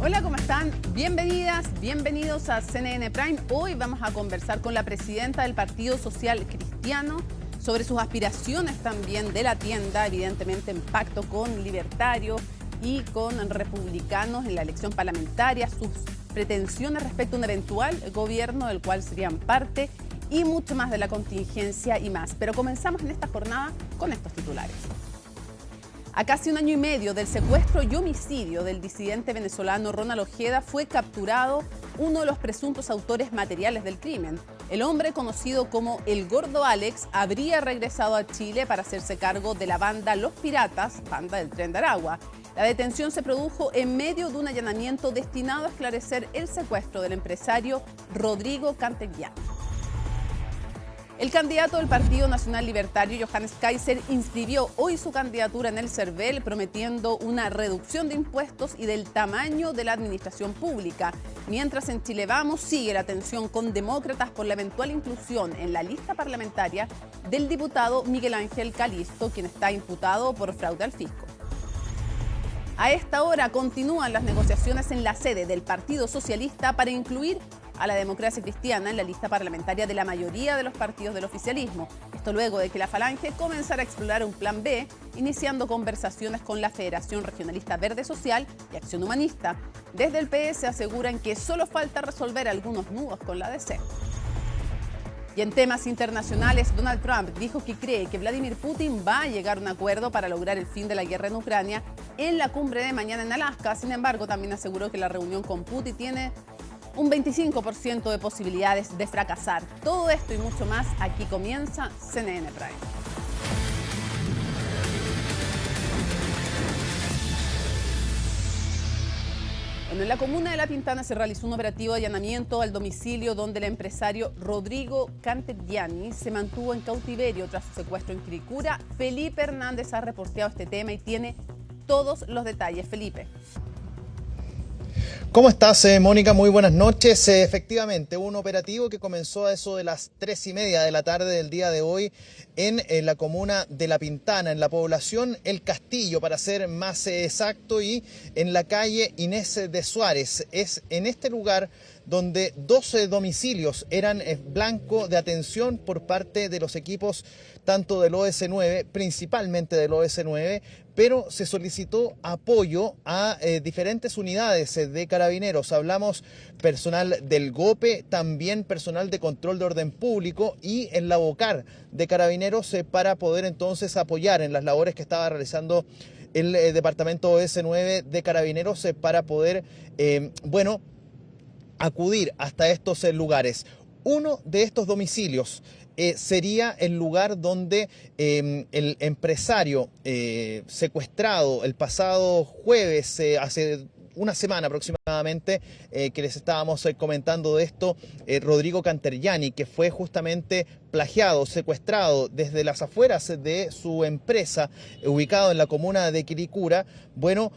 Hola, ¿cómo están? Bienvenidas, bienvenidos a CNN Prime. Hoy vamos a conversar con la presidenta del Partido Social Cristiano sobre sus aspiraciones también de la tienda, evidentemente en pacto con libertarios y con republicanos en la elección parlamentaria, sus pretensiones respecto a un eventual gobierno del cual serían parte y mucho más de la contingencia y más. Pero comenzamos en esta jornada con estos titulares. A casi un año y medio del secuestro y homicidio del disidente venezolano Ronald Ojeda, fue capturado uno de los presuntos autores materiales del crimen. El hombre, conocido como El Gordo Alex, habría regresado a Chile para hacerse cargo de la banda Los Piratas, banda del Tren de Aragua. La detención se produjo en medio de un allanamiento destinado a esclarecer el secuestro del empresario Rodrigo Cantegliani. El candidato del Partido Nacional Libertario, Johannes Kaiser, inscribió hoy su candidatura en el CERVEL, prometiendo una reducción de impuestos y del tamaño de la administración pública. Mientras en Chile Vamos sigue la tensión con demócratas por la eventual inclusión en la lista parlamentaria del diputado Miguel Ángel Calisto, quien está imputado por fraude al fisco. A esta hora continúan las negociaciones en la sede del Partido Socialista para incluir a la Democracia Cristiana en la lista parlamentaria de la mayoría de los partidos del oficialismo. Esto luego de que la Falange comenzara a explorar un plan B, iniciando conversaciones con la Federación Regionalista Verde Social y Acción Humanista. Desde el PS aseguran que solo falta resolver algunos nudos con la DC. Y en temas internacionales, Donald Trump dijo que cree que Vladimir Putin va a llegar a un acuerdo para lograr el fin de la guerra en Ucrania en la cumbre de mañana en Alaska. Sin embargo, también aseguró que la reunión con Putin tiene un 25% de posibilidades de fracasar. Todo esto y mucho más, aquí comienza CNN Prime. Bueno, en la comuna de La Pintana se realizó un operativo de allanamiento al domicilio donde el empresario Rodrigo Cantegliani se mantuvo en cautiverio tras su secuestro en Quilicura. Felipe Hernández ha reporteado este tema y tiene todos los detalles. Felipe. ¿Cómo estás, Mónica? Muy buenas noches. Efectivamente, un operativo que comenzó a eso de las 3:30 de la tarde del día de hoy en la comuna de La Pintana, en la población El Castillo, para ser más exacto, y en la calle Inés de Suárez. Es en este lugar donde 12 domicilios eran blanco de atención por parte de los equipos tanto del OS9, principalmente del OS9, pero se solicitó apoyo a diferentes unidades de carabineros. Hablamos personal del GOPE, también personal de control de orden público y en la Bocar de carabineros para poder entonces apoyar en las labores que estaba realizando el departamento OS9 de carabineros para poder, acudir hasta estos lugares. Uno de estos domicilios sería el lugar donde el empresario secuestrado el pasado jueves, hace una semana aproximadamente, que les estábamos comentando de esto, Rodrigo Cantegliani, que fue justamente plagiado, secuestrado desde las afueras de su empresa, ubicado en la comuna de Quilicura. Bueno,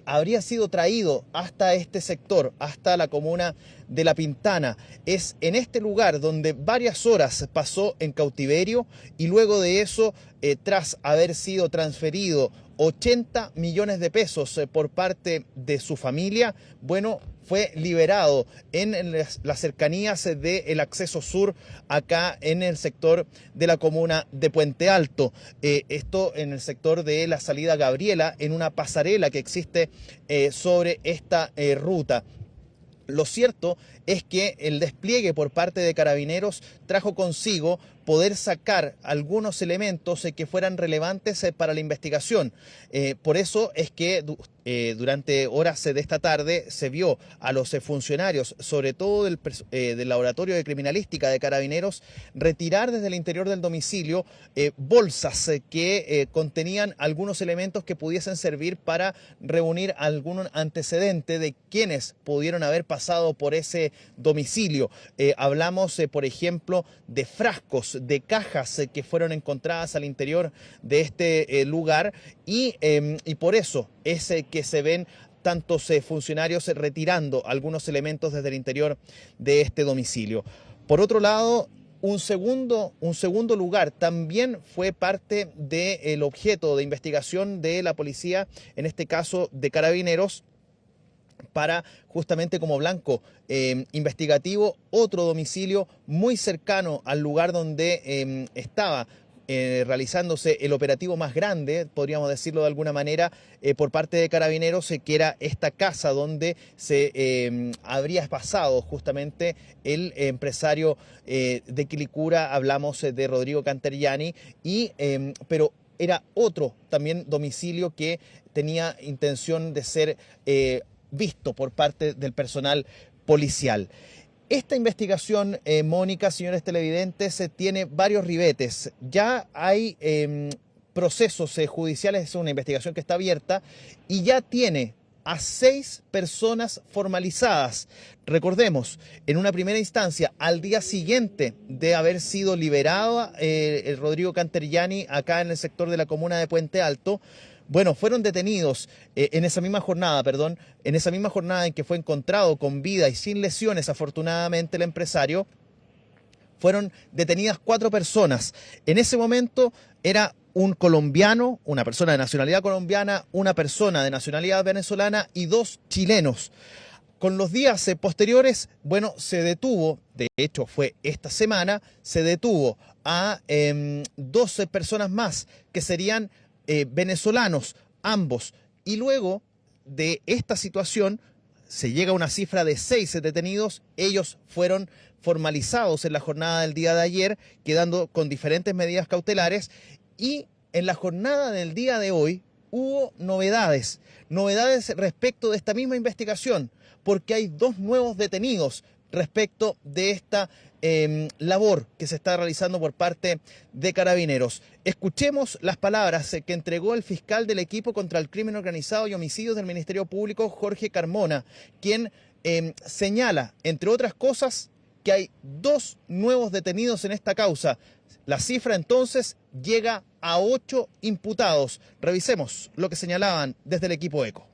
habría sido traído hasta este sector, hasta la comuna de La Pintana. Es en este lugar donde varias horas pasó en cautiverio y luego de eso, tras haber sido transferido 80 millones de pesos por parte de su familia, bueno, fue liberado en las cercanías del acceso sur, acá en el sector de la comuna de Puente Alto. Esto en el sector de la salida Gabriela, en una pasarela que existe sobre esta ruta. Lo cierto es que el despliegue por parte de Carabineros trajo consigo poder sacar algunos elementos que fueran relevantes para la investigación. Por eso es que durante horas de esta tarde se vio a los funcionarios, sobre todo del Laboratorio de Criminalística de Carabineros, retirar desde el interior del domicilio bolsas que contenían algunos elementos que pudiesen servir para reunir algún antecedente de quienes pudieron haber pasado por ese domicilio. Hablamos, por ejemplo, de frascos, de cajas que fueron encontradas al interior de este lugar y por eso es que se ven tantos funcionarios retirando algunos elementos desde el interior de este domicilio. Por otro lado, Un segundo lugar también fue parte del objeto de investigación de la policía, en este caso de Carabineros, para justamente como blanco investigativo otro domicilio muy cercano al lugar donde estaba realizándose el operativo más grande, podríamos decirlo de alguna manera, por parte de Carabineros, que era esta casa donde se habría pasado justamente el empresario de Quilicura, hablamos de Rodrigo Canteriani, pero era otro también domicilio que tenía intención de ser visto por parte del personal policial. Esta investigación, Mónica, señores televidentes, tiene varios ribetes. Ya hay procesos judiciales, es una investigación que está abierta y ya tiene a 6 personas formalizadas. Recordemos, en una primera instancia, al día siguiente de haber sido liberado el Rodrigo Canteriani acá en el sector de la comuna de Puente Alto, bueno, fueron detenidos en esa misma jornada en que fue encontrado con vida y sin lesiones, afortunadamente, el empresario. Fueron detenidas 4 personas. En ese momento era un colombiano, una persona de nacionalidad colombiana, una persona de nacionalidad venezolana y 2 chilenos. Con los días posteriores, bueno, se detuvo, de hecho fue esta semana, se detuvo a 12 personas más que serían venezolanos, ambos. Y luego de esta situación se llega a una cifra de 6 detenidos. Ellos fueron formalizados en la jornada del día de ayer, quedando con diferentes medidas cautelares. Y en la jornada del día de hoy hubo novedades respecto de esta misma investigación, porque hay 2 nuevos detenidos respecto de esta labor que se está realizando por parte de Carabineros. Escuchemos las palabras que entregó el fiscal del equipo contra el crimen organizado y homicidios del Ministerio Público, Jorge Carmona, quien señala, entre otras cosas, que hay 2 nuevos detenidos en esta causa. La cifra entonces llega a 8 imputados. Revisemos lo que señalaban desde el equipo ECO.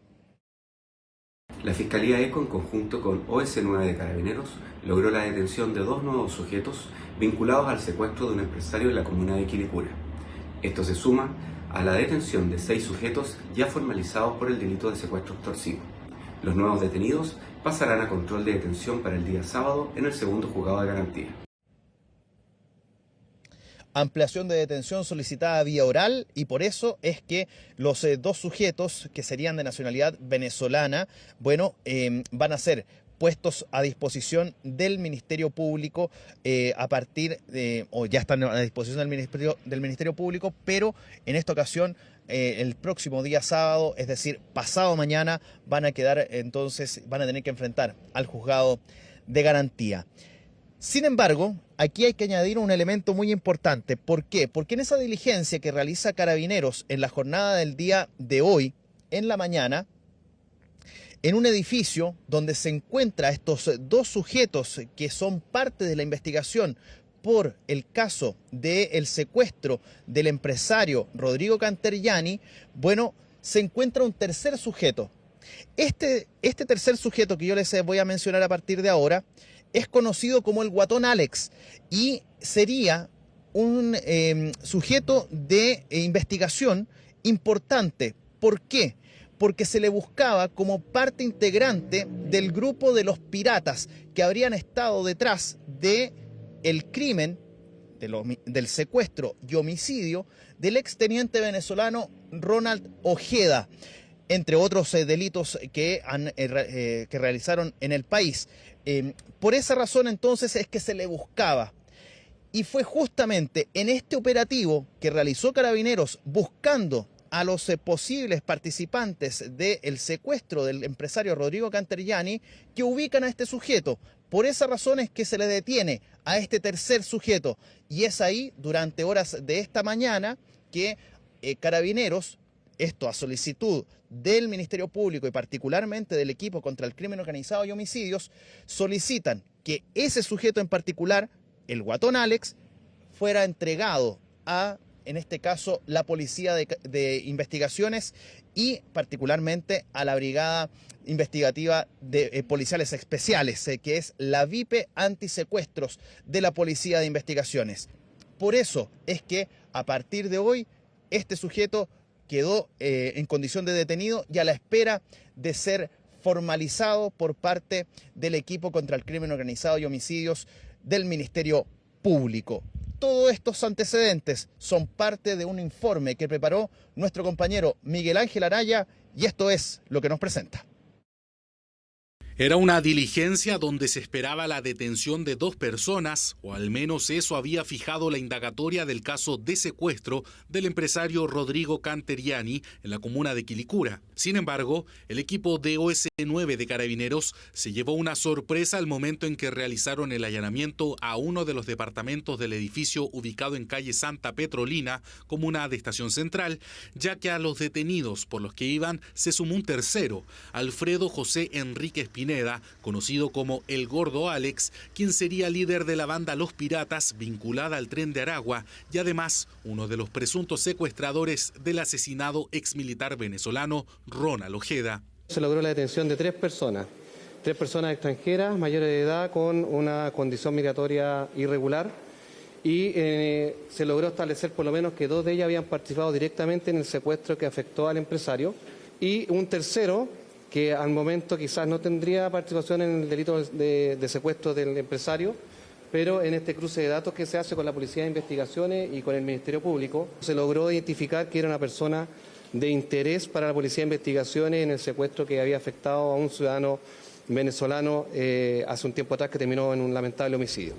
La Fiscalía ECO, en conjunto con OS9 de Carabineros, logró la detención de 2 nuevos sujetos vinculados al secuestro de un empresario en la comuna de Quilicura. Esto se suma a la detención de 6 sujetos ya formalizados por el delito de secuestro extorsivo. Los nuevos detenidos pasarán a control de detención para el día sábado en el segundo juzgado de garantía. Ampliación de detención solicitada vía oral, y por eso es que los 2 sujetos que serían de nacionalidad venezolana, bueno, van a ser puestos a disposición del Ministerio Público a partir de, o ya están a disposición del Ministerio Público, pero en esta ocasión el próximo día sábado, es decir, pasado mañana, van a tener que enfrentar al juzgado de garantía. Sin embargo, aquí hay que añadir un elemento muy importante. ¿Por qué? Porque en esa diligencia que realiza Carabineros en la jornada del día de hoy, en la mañana, en un edificio donde se encuentran estos 2 sujetos que son parte de la investigación por el caso del secuestro del empresario Rodrigo Canteriani, bueno, se encuentra un tercer sujeto. Este tercer sujeto que yo les voy a mencionar a partir de ahora es conocido como el Guatón Alex y sería un sujeto de investigación importante. ¿Por qué? Porque se le buscaba como parte integrante del grupo de los piratas que habrían estado detrás del crimen, del secuestro y homicidio del exteniente venezolano Ronald Ojeda, entre otros delitos que realizaron en el país. Por esa razón entonces es que se le buscaba. Y fue justamente en este operativo que realizó Carabineros buscando a los posibles participantes del secuestro del empresario Rodrigo Canteriani que ubican a este sujeto. Por esa razón es que se le detiene a este tercer sujeto. Y es ahí, durante horas de esta mañana, que Carabineros, esto a solicitud del Ministerio Público y particularmente del equipo contra el crimen organizado y homicidios, solicitan que ese sujeto en particular, el Guatón Alex, fuera entregado a en este caso la Policía de Investigaciones y particularmente a la Brigada Investigativa de Policiales Especiales, que es la VIP Antisecuestros de la Policía de Investigaciones. Por eso es que a partir de hoy este sujeto quedó en condición de detenido y a la espera de ser formalizado por parte del equipo contra el crimen organizado y homicidios del Ministerio Público. Todos estos antecedentes son parte de un informe que preparó nuestro compañero Miguel Ángel Araya y esto es lo que nos presenta. Era una diligencia donde se esperaba la detención de 2 personas, o al menos eso había fijado la indagatoria del caso de secuestro del empresario Rodrigo Canteriani en la comuna de Quilicura. Sin embargo, el equipo de OS9 de Carabineros se llevó una sorpresa al momento en que realizaron el allanamiento a uno de los departamentos del edificio ubicado en calle Santa Petrolina, comuna de Estación Central, ya que a los detenidos por los que iban se sumó un tercero, Alfredo José Enrique Espineda, conocido como El Gordo Alex, quien sería líder de la banda Los Piratas vinculada al Tren de Aragua y además uno de los presuntos secuestradores del asesinado exmilitar venezolano Ronald Ojeda. Se logró la detención de 3 personas extranjeras mayores de edad con una condición migratoria irregular y se logró establecer por lo menos que 2 de ellas habían participado directamente en el secuestro que afectó al empresario y un tercero que al momento quizás no tendría participación en el delito de secuestro del empresario, pero en este cruce de datos que se hace con la Policía de Investigaciones y con el Ministerio Público, se logró identificar que era una persona de interés para la Policía de Investigaciones en el secuestro que había afectado a un ciudadano venezolano hace un tiempo atrás que terminó en un lamentable homicidio.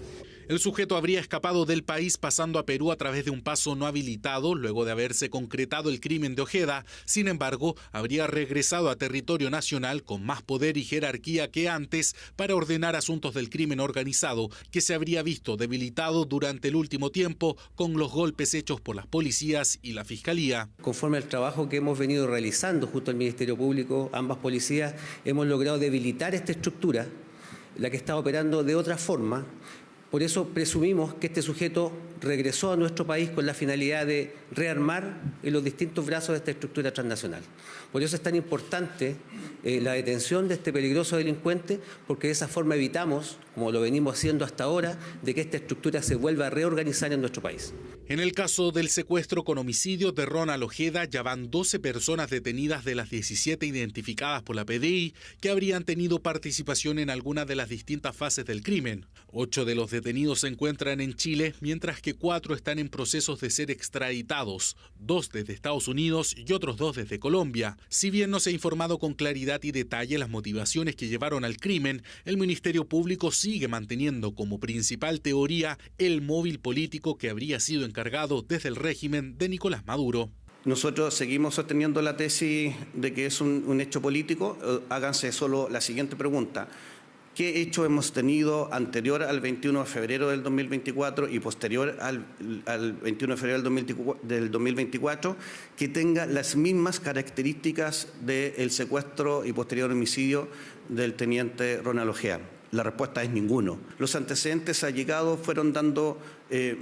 El sujeto habría escapado del país pasando a Perú a través de un paso no habilitado luego de haberse concretado el crimen de Ojeda. Sin embargo, habría regresado a territorio nacional con más poder y jerarquía que antes para ordenar asuntos del crimen organizado, que se habría visto debilitado durante el último tiempo con los golpes hechos por las policías y la Fiscalía. Conforme al trabajo que hemos venido realizando junto al Ministerio Público, ambas policías, hemos logrado debilitar esta estructura, la que está operando de otra forma. Por eso presumimos que este sujeto regresó a nuestro país con la finalidad de rearmar en los distintos brazos de esta estructura transnacional. Por eso es tan importante la detención de este peligroso delincuente, porque de esa forma evitamos, como lo venimos haciendo hasta ahora, de que esta estructura se vuelva a reorganizar en nuestro país. En el caso del secuestro con homicidio de Ronald Ojeda, ya van 12 personas detenidas de las 17 identificadas por la PDI que habrían tenido participación en alguna de las distintas fases del crimen. 8 de los detenidos se encuentran en Chile, mientras que 4 están en procesos de ser extraditados, 2 desde Estados Unidos y otros 2 desde Colombia. Si bien no se ha informado con claridad y detalle las motivaciones que llevaron al crimen, el Ministerio Público sigue manteniendo como principal teoría el móvil político que habría sido encargado desde el régimen de Nicolás Maduro. Nosotros seguimos sosteniendo la tesis de que es un hecho político. Háganse solo la siguiente pregunta. ¿Qué hecho hemos tenido anterior al 21 de febrero del 2024 y posterior al 21 de febrero del 2024 que tenga las mismas características del secuestro y posterior homicidio del teniente Ronald Ojeda? La respuesta es ninguno. Los antecedentes allegados fueron dando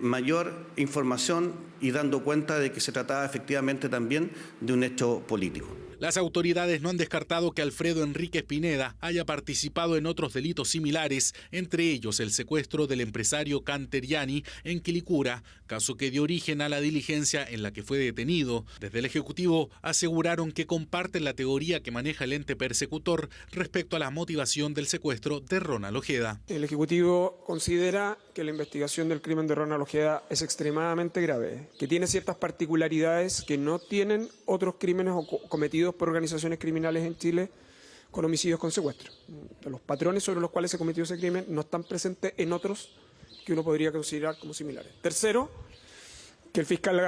mayor información y dando cuenta de que se trataba efectivamente también de un hecho político. Las autoridades no han descartado que Alfredo Enrique Espineda haya participado en otros delitos similares, entre ellos el secuestro del empresario Canteriani en Quilicura, caso que dio origen a la diligencia en la que fue detenido. Desde el Ejecutivo aseguraron que comparten la teoría que maneja el ente persecutor respecto a la motivación del secuestro de Ronald Ojeda. El Ejecutivo considera que la investigación del crimen de Ronald Ojeda es extremadamente grave, que tiene ciertas particularidades que no tienen otros crímenes cometidos por organizaciones criminales en Chile con homicidios con secuestro. Los patrones sobre los cuales se cometió ese crimen no están presentes en otros que uno podría considerar como similares. Tercero, que el fiscal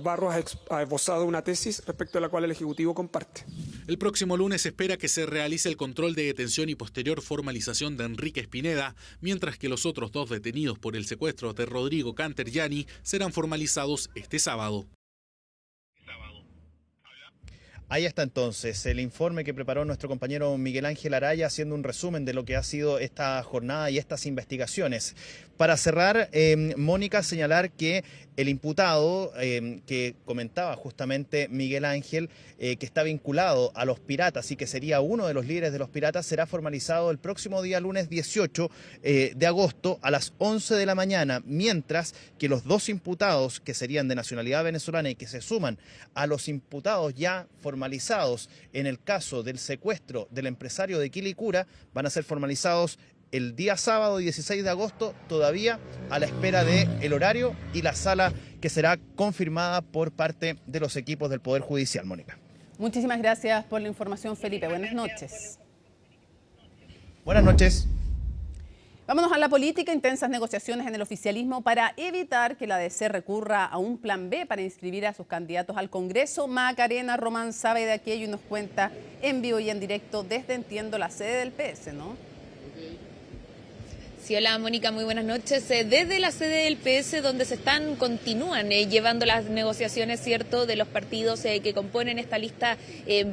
Barros ha esbozado una tesis respecto a la cual el Ejecutivo comparte. El próximo lunes se espera que se realice el control de detención y posterior formalización de Enrique Espineda, mientras que los otros 2 detenidos por el secuestro de Rodrigo Canteriani serán formalizados este sábado. Ahí está entonces el informe que preparó nuestro compañero Miguel Ángel Araya haciendo un resumen de lo que ha sido esta jornada y estas investigaciones. para cerrar, Mónica, señalar que el imputado que comentaba justamente Miguel Ángel, que está vinculado a los piratas y que sería uno de los líderes de los piratas, será formalizado el próximo día lunes 18 de agosto a las 11 de la mañana, mientras que los dos imputados que serían de nacionalidad venezolana y que se suman a los imputados ya formalizados en el caso del secuestro del empresario de Quilicura van a ser formalizados el día sábado 16 de agosto, todavía a la espera del horario y la sala que será confirmada por parte de los equipos del Poder Judicial. Mónica. Muchísimas gracias por la información, Felipe. Buenas noches. Buenas noches. Vámonos a la política. Intensas negociaciones en el oficialismo para evitar que la ADC recurra a un plan B para inscribir a sus candidatos al Congreso. Macarena Román sabe de aquello y nos cuenta en vivo y en directo desde, entiendo, la sede del PS, ¿no? Sí, hola Mónica, muy buenas noches. Desde la sede del PS, donde continúan llevando las negociaciones, ¿cierto?, de los partidos que componen esta lista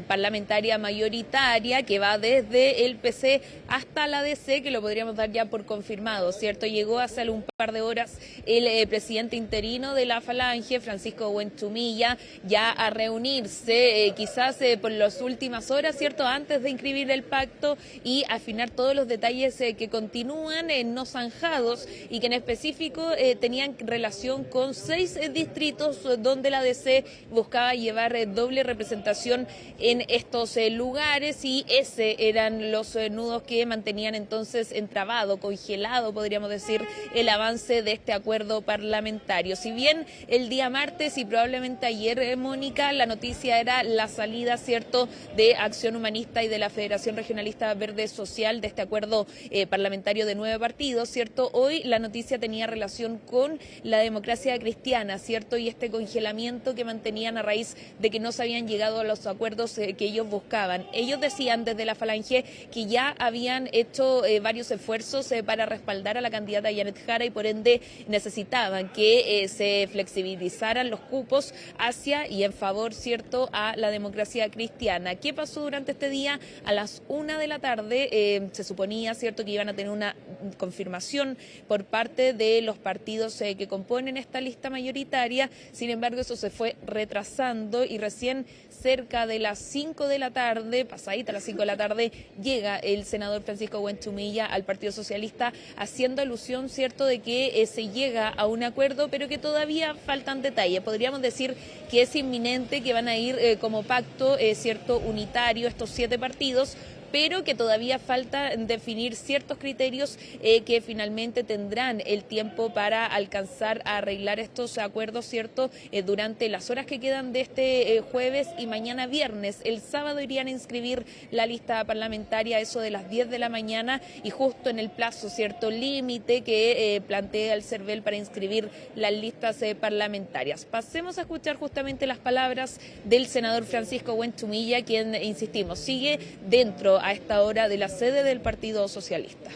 parlamentaria mayoritaria, que va desde el PC hasta la ADC, que lo podríamos dar ya por confirmado, ¿cierto? Llegó hace un par de horas el presidente interino de la Falange, Francisco Buenchumilla, ya a reunirse, quizás por las últimas horas, ¿cierto?, antes de inscribir el pacto y afinar todos los detalles que continúan no zanjados y que en específico tenían relación con 6 distritos donde la ADC buscaba llevar doble representación en estos lugares, y ese eran los nudos que mantenían entonces entrabado, congelado, podríamos decir, el avance de este acuerdo parlamentario. Si bien el día martes y probablemente ayer, Mónica, la noticia era la salida, ¿cierto?, de Acción Humanista y de la Federación Regionalista Verde Social de este acuerdo parlamentario de 9 partidos, ¿cierto? Hoy la noticia tenía relación con la Democracia Cristiana, ¿cierto? Y este congelamiento que mantenían a raíz de que no se habían llegado a los acuerdos que ellos buscaban. Ellos decían desde la Falange que ya habían hecho varios esfuerzos para respaldar a la candidata Janet Jara y por ende necesitaban que se flexibilizaran los cupos hacia y en favor, ¿cierto?, a la Democracia Cristiana. ¿Qué pasó durante este día? A las 1 de la tarde se suponía, ¿cierto?, que iban a tener una confirmación por parte de los partidos que componen esta lista mayoritaria. Sin embargo, eso se fue retrasando y recién cerca de las 5 de la tarde, pasadita las 5 de la tarde, llega el senador Francisco Buenchumilla al Partido Socialista haciendo alusión, ¿cierto?, de que se llega a un acuerdo, pero que todavía faltan detalles. Podríamos decir que es inminente, que van a ir como pacto, ¿cierto?, unitario estos 7 partidos, pero que todavía falta definir ciertos criterios que finalmente tendrán el tiempo para alcanzar a arreglar estos acuerdos, ¿cierto?, durante las horas que quedan de este jueves y mañana viernes. El sábado irían a inscribir la lista parlamentaria a eso de las 10 de la mañana y justo en el plazo, ¿cierto?, límite que plantea el CERVEL para inscribir las listas parlamentarias. Pasemos a escuchar justamente las palabras del senador Francisco Buenchumilla, quien, insistimos, sigue dentro a esta hora de la sede del Partido Socialista.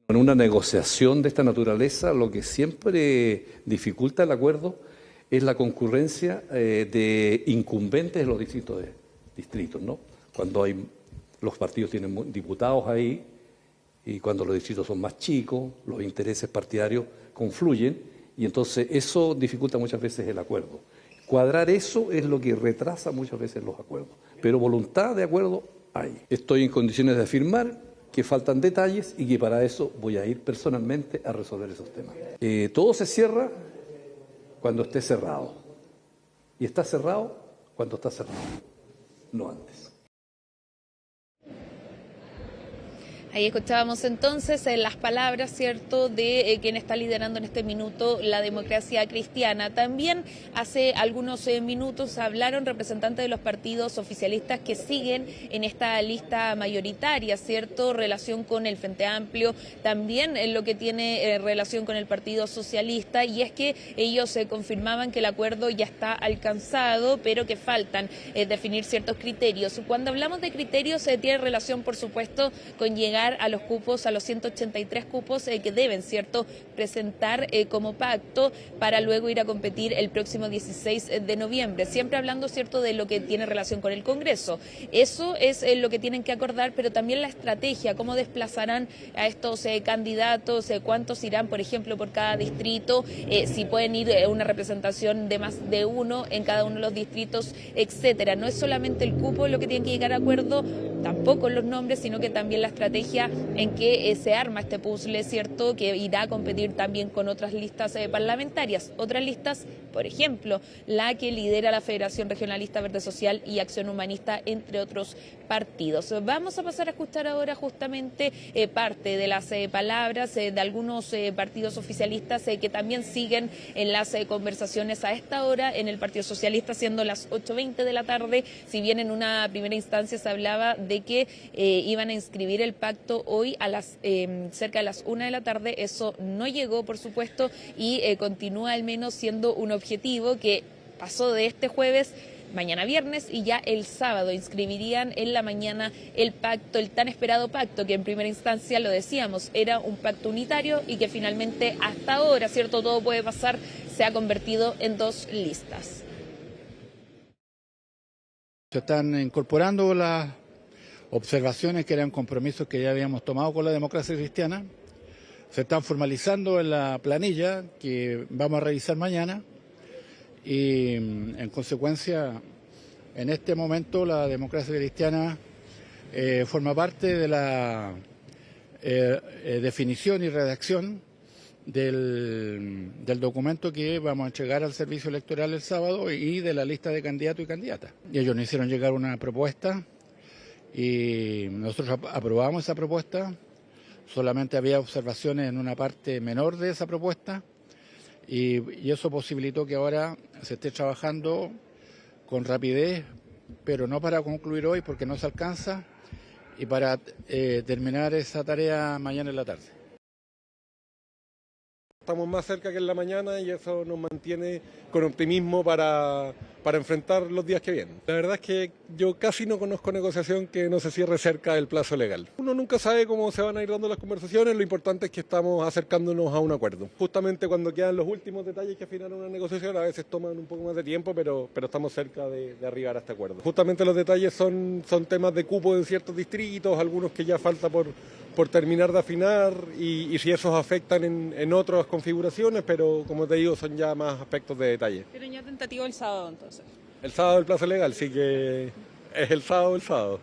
En una negociación de esta naturaleza, lo que siempre dificulta el acuerdo es la concurrencia de incumbentes de los distritos, ¿no? Cuando los partidos tienen diputados ahí y cuando los distritos son más chicos, los intereses partidarios confluyen y entonces eso dificulta muchas veces el acuerdo. Cuadrar eso es lo que retrasa muchas veces los acuerdos, pero voluntad de acuerdo hay. Estoy en condiciones de afirmar que faltan detalles y que para eso voy a ir personalmente a resolver esos temas. Todo se cierra cuando esté cerrado y está cerrado cuando está cerrado, no antes. Ahí escuchábamos entonces las palabras, ¿cierto?, de quien está liderando en este minuto la Democracia Cristiana. También hace algunos minutos hablaron representantes de los partidos oficialistas que siguen en esta lista mayoritaria, ¿cierto?, relación con el Frente Amplio, también en lo que tiene relación con el Partido Socialista, y es que ellos confirmaban que el acuerdo ya está alcanzado, pero que faltan definir ciertos criterios. Cuando hablamos de criterios, tiene relación, por supuesto, con llegar llegar a los cupos, a los 183 cupos que deben, ¿cierto?, presentar como pacto para luego ir a competir el próximo 16 de noviembre. Siempre hablando, ¿cierto?, de lo que tiene relación con el Congreso. Eso es lo que tienen que acordar, pero también la estrategia, cómo desplazarán a estos candidatos, cuántos irán, por ejemplo, por cada distrito, si pueden ir una representación de más de uno en cada uno de los distritos, etcétera. No es solamente el cupo lo que tienen que llegar a acuerdo, tampoco los nombres, sino que también la estrategia en que se arma este puzzle, ¿cierto?, que irá a competir también con otras listas parlamentarias. Otras listas, por ejemplo, la que lidera la Federación Regionalista Verde Social y Acción Humanista, entre otros partidos. Vamos a pasar a escuchar ahora justamente parte de las palabras de algunos partidos oficialistas que también siguen en las conversaciones a esta hora en el Partido Socialista, siendo las 8:20 de la tarde. Si bien en una primera instancia se hablaba de que iban a inscribir el pacto hoy a las cerca de las 1 de la tarde, eso no llegó, por supuesto, y continúa al menos siendo un objetivo que pasó de este jueves, mañana viernes, y ya el sábado inscribirían en la mañana el pacto, el tan esperado pacto, que en primera instancia, lo decíamos, era un pacto unitario y que finalmente hasta ahora, ¿cierto?, todo puede pasar, se ha convertido en 2 listas. Se están incorporando las observaciones que eran compromisos que ya habíamos tomado con la democracia cristiana, se están formalizando en la planilla que vamos a revisar mañana y en consecuencia en este momento la democracia cristiana forma parte de la definición y redacción del documento que vamos a entregar al servicio electoral el sábado y de la lista de candidatos y candidatas. Y ellos nos hicieron llegar una propuesta y nosotros aprobamos esa propuesta. Solamente había observaciones en una parte menor de esa propuesta y eso posibilitó que ahora se esté trabajando con rapidez, pero no para concluir hoy porque no se alcanza, y para terminar esa tarea mañana en la tarde. Estamos más cerca que en la mañana y eso nos mantiene con optimismo para enfrentar los días que vienen. La verdad es que yo casi no conozco negociación que no se cierre cerca del plazo legal. Uno nunca sabe cómo se van a ir dando las conversaciones, lo importante es que estamos acercándonos a un acuerdo. Justamente cuando quedan los últimos detalles que afinar una negociación, a veces toman un poco más de tiempo, pero estamos cerca de arribar a este acuerdo. Justamente los detalles son temas de cupo en ciertos distritos, algunos que ya falta por terminar de afinar y si esos afectan en otras configuraciones, pero como te digo, son ya más aspectos de detalle. Pero ya tentativo el sábado, entonces. El sábado el plazo legal, sí que es el sábado.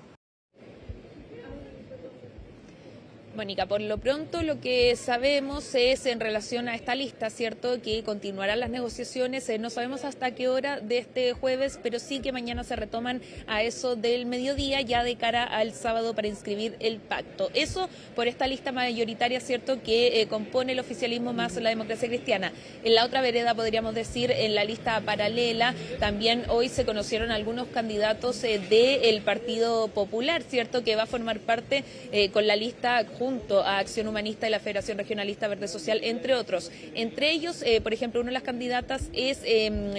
Mónica, por lo pronto lo que sabemos es en relación a esta lista, ¿cierto?, que continuarán las negociaciones, no sabemos hasta qué hora de este jueves, pero sí que mañana se retoman a eso del mediodía, ya de cara al sábado para inscribir el pacto. Eso por esta lista mayoritaria, ¿cierto?, que compone el oficialismo más la democracia cristiana. En la otra vereda, podríamos decir, en la lista paralela, también hoy se conocieron algunos candidatos del Partido Popular, ¿cierto?, que va a formar parte con la lista junto a Acción Humanista y la Federación Regionalista Verde Social, entre otros. Entre ellos, por ejemplo, una de las candidatas es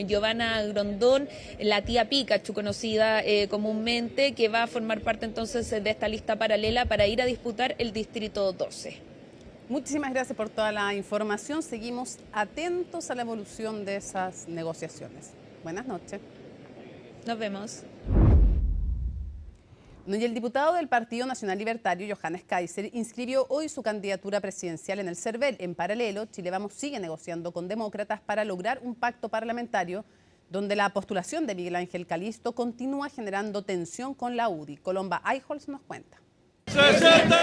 Giovanna Grondón, la tía Pikachu, conocida comúnmente, que va a formar parte entonces de esta lista paralela para ir a disputar el Distrito 12. Muchísimas gracias por toda la información. Seguimos atentos a la evolución de esas negociaciones. Buenas noches. Nos vemos. Y el diputado del Partido Nacional Libertario, Johannes Kaiser, inscribió hoy su candidatura presidencial en el CERVEL. En paralelo, Chile Vamos sigue negociando con demócratas para lograr un pacto parlamentario donde la postulación de Miguel Ángel Calisto continúa generando tensión con la UDI. Colomba Eichholz nos cuenta. ¡Se siente!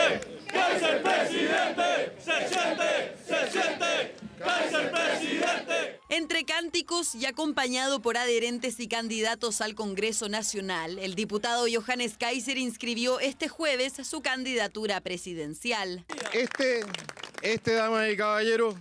¡Kaiser presidente! ¡Se siente! ¡Kaiser presidente! Entre cánticos y acompañado por adherentes y candidatos al Congreso Nacional, el diputado Johannes Kaiser inscribió este jueves su candidatura presidencial. Este, damas y caballeros,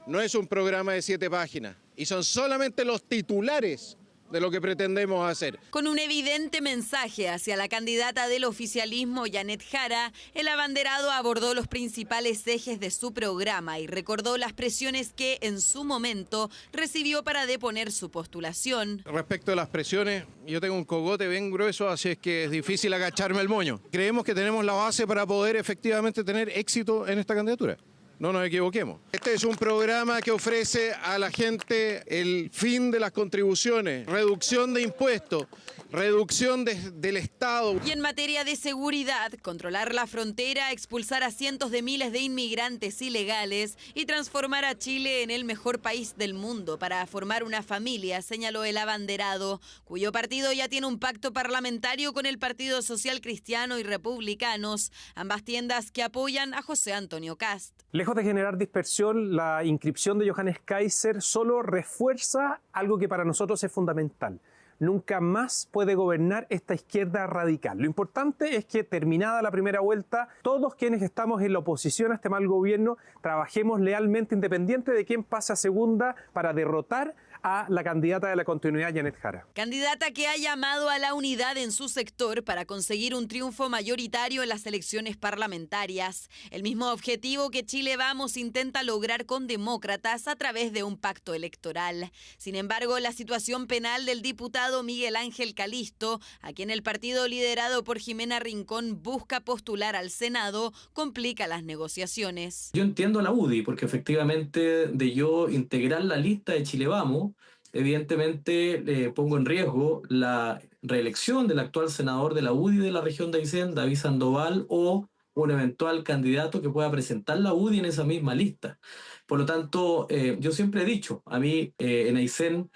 no es un programa de 7 páginas y son solamente los titulares de lo que pretendemos hacer. Con un evidente mensaje hacia la candidata del oficialismo, Janet Jara, el abanderado abordó los principales ejes de su programa y recordó las presiones que en su momento recibió para deponer su postulación. Respecto a las presiones, yo tengo un cogote bien grueso, así es que es difícil agacharme el moño. Creemos que tenemos la base para poder efectivamente tener éxito en esta candidatura. No nos equivoquemos. Este es un programa que ofrece a la gente el fin de las contribuciones, reducción de impuestos, reducción del Estado. Y en materia de seguridad, controlar la frontera, expulsar a cientos de miles de inmigrantes ilegales y transformar a Chile en el mejor país del mundo para formar una familia, señaló el abanderado, cuyo partido ya tiene un pacto parlamentario con el Partido Social Cristiano y Republicanos, ambas tiendas que apoyan a José Antonio Kast. Lejos de generar dispersión, la inscripción de Johannes Kaiser solo refuerza algo que para nosotros es fundamental. Nunca más puede gobernar esta izquierda radical. Lo importante es que, terminada la primera vuelta, todos quienes estamos en la oposición a este mal gobierno trabajemos lealmente, independiente de quién pase a segunda, para derrotar a la candidata de la continuidad, Janet Jara. Candidata que ha llamado a la unidad en su sector para conseguir un triunfo mayoritario en las elecciones parlamentarias. El mismo objetivo que Chile Vamos intenta lograr con demócratas a través de un pacto electoral. Sin embargo, la situación penal del diputado Miguel Ángel Calisto, a quien el partido liderado por Jimena Rincón busca postular al Senado, complica las negociaciones. Yo entiendo a la UDI, porque efectivamente de yo integrar la lista de Chile Vamos, evidentemente pongo en riesgo la reelección del actual senador de la UDI de la región de Aysén, David Sandoval, o un eventual candidato que pueda presentar la UDI en esa misma lista. Por lo tanto, yo siempre he dicho, a mí en Aysén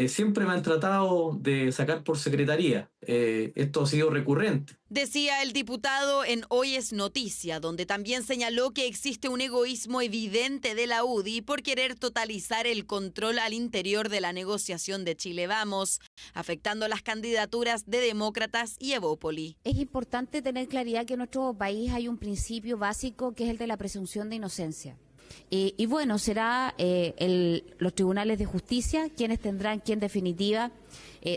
siempre me han tratado de sacar por secretaría. Esto ha sido recurrente. Decía el diputado en Hoy es Noticia, donde también señaló que existe un egoísmo evidente de la UDI por querer totalizar el control al interior de la negociación de Chile Vamos, afectando las candidaturas de Demócratas y Evópoli. Es importante tener claridad que en nuestro país hay un principio básico que es el de la presunción de inocencia. Y bueno, será los tribunales de justicia quienes tendrán que en definitiva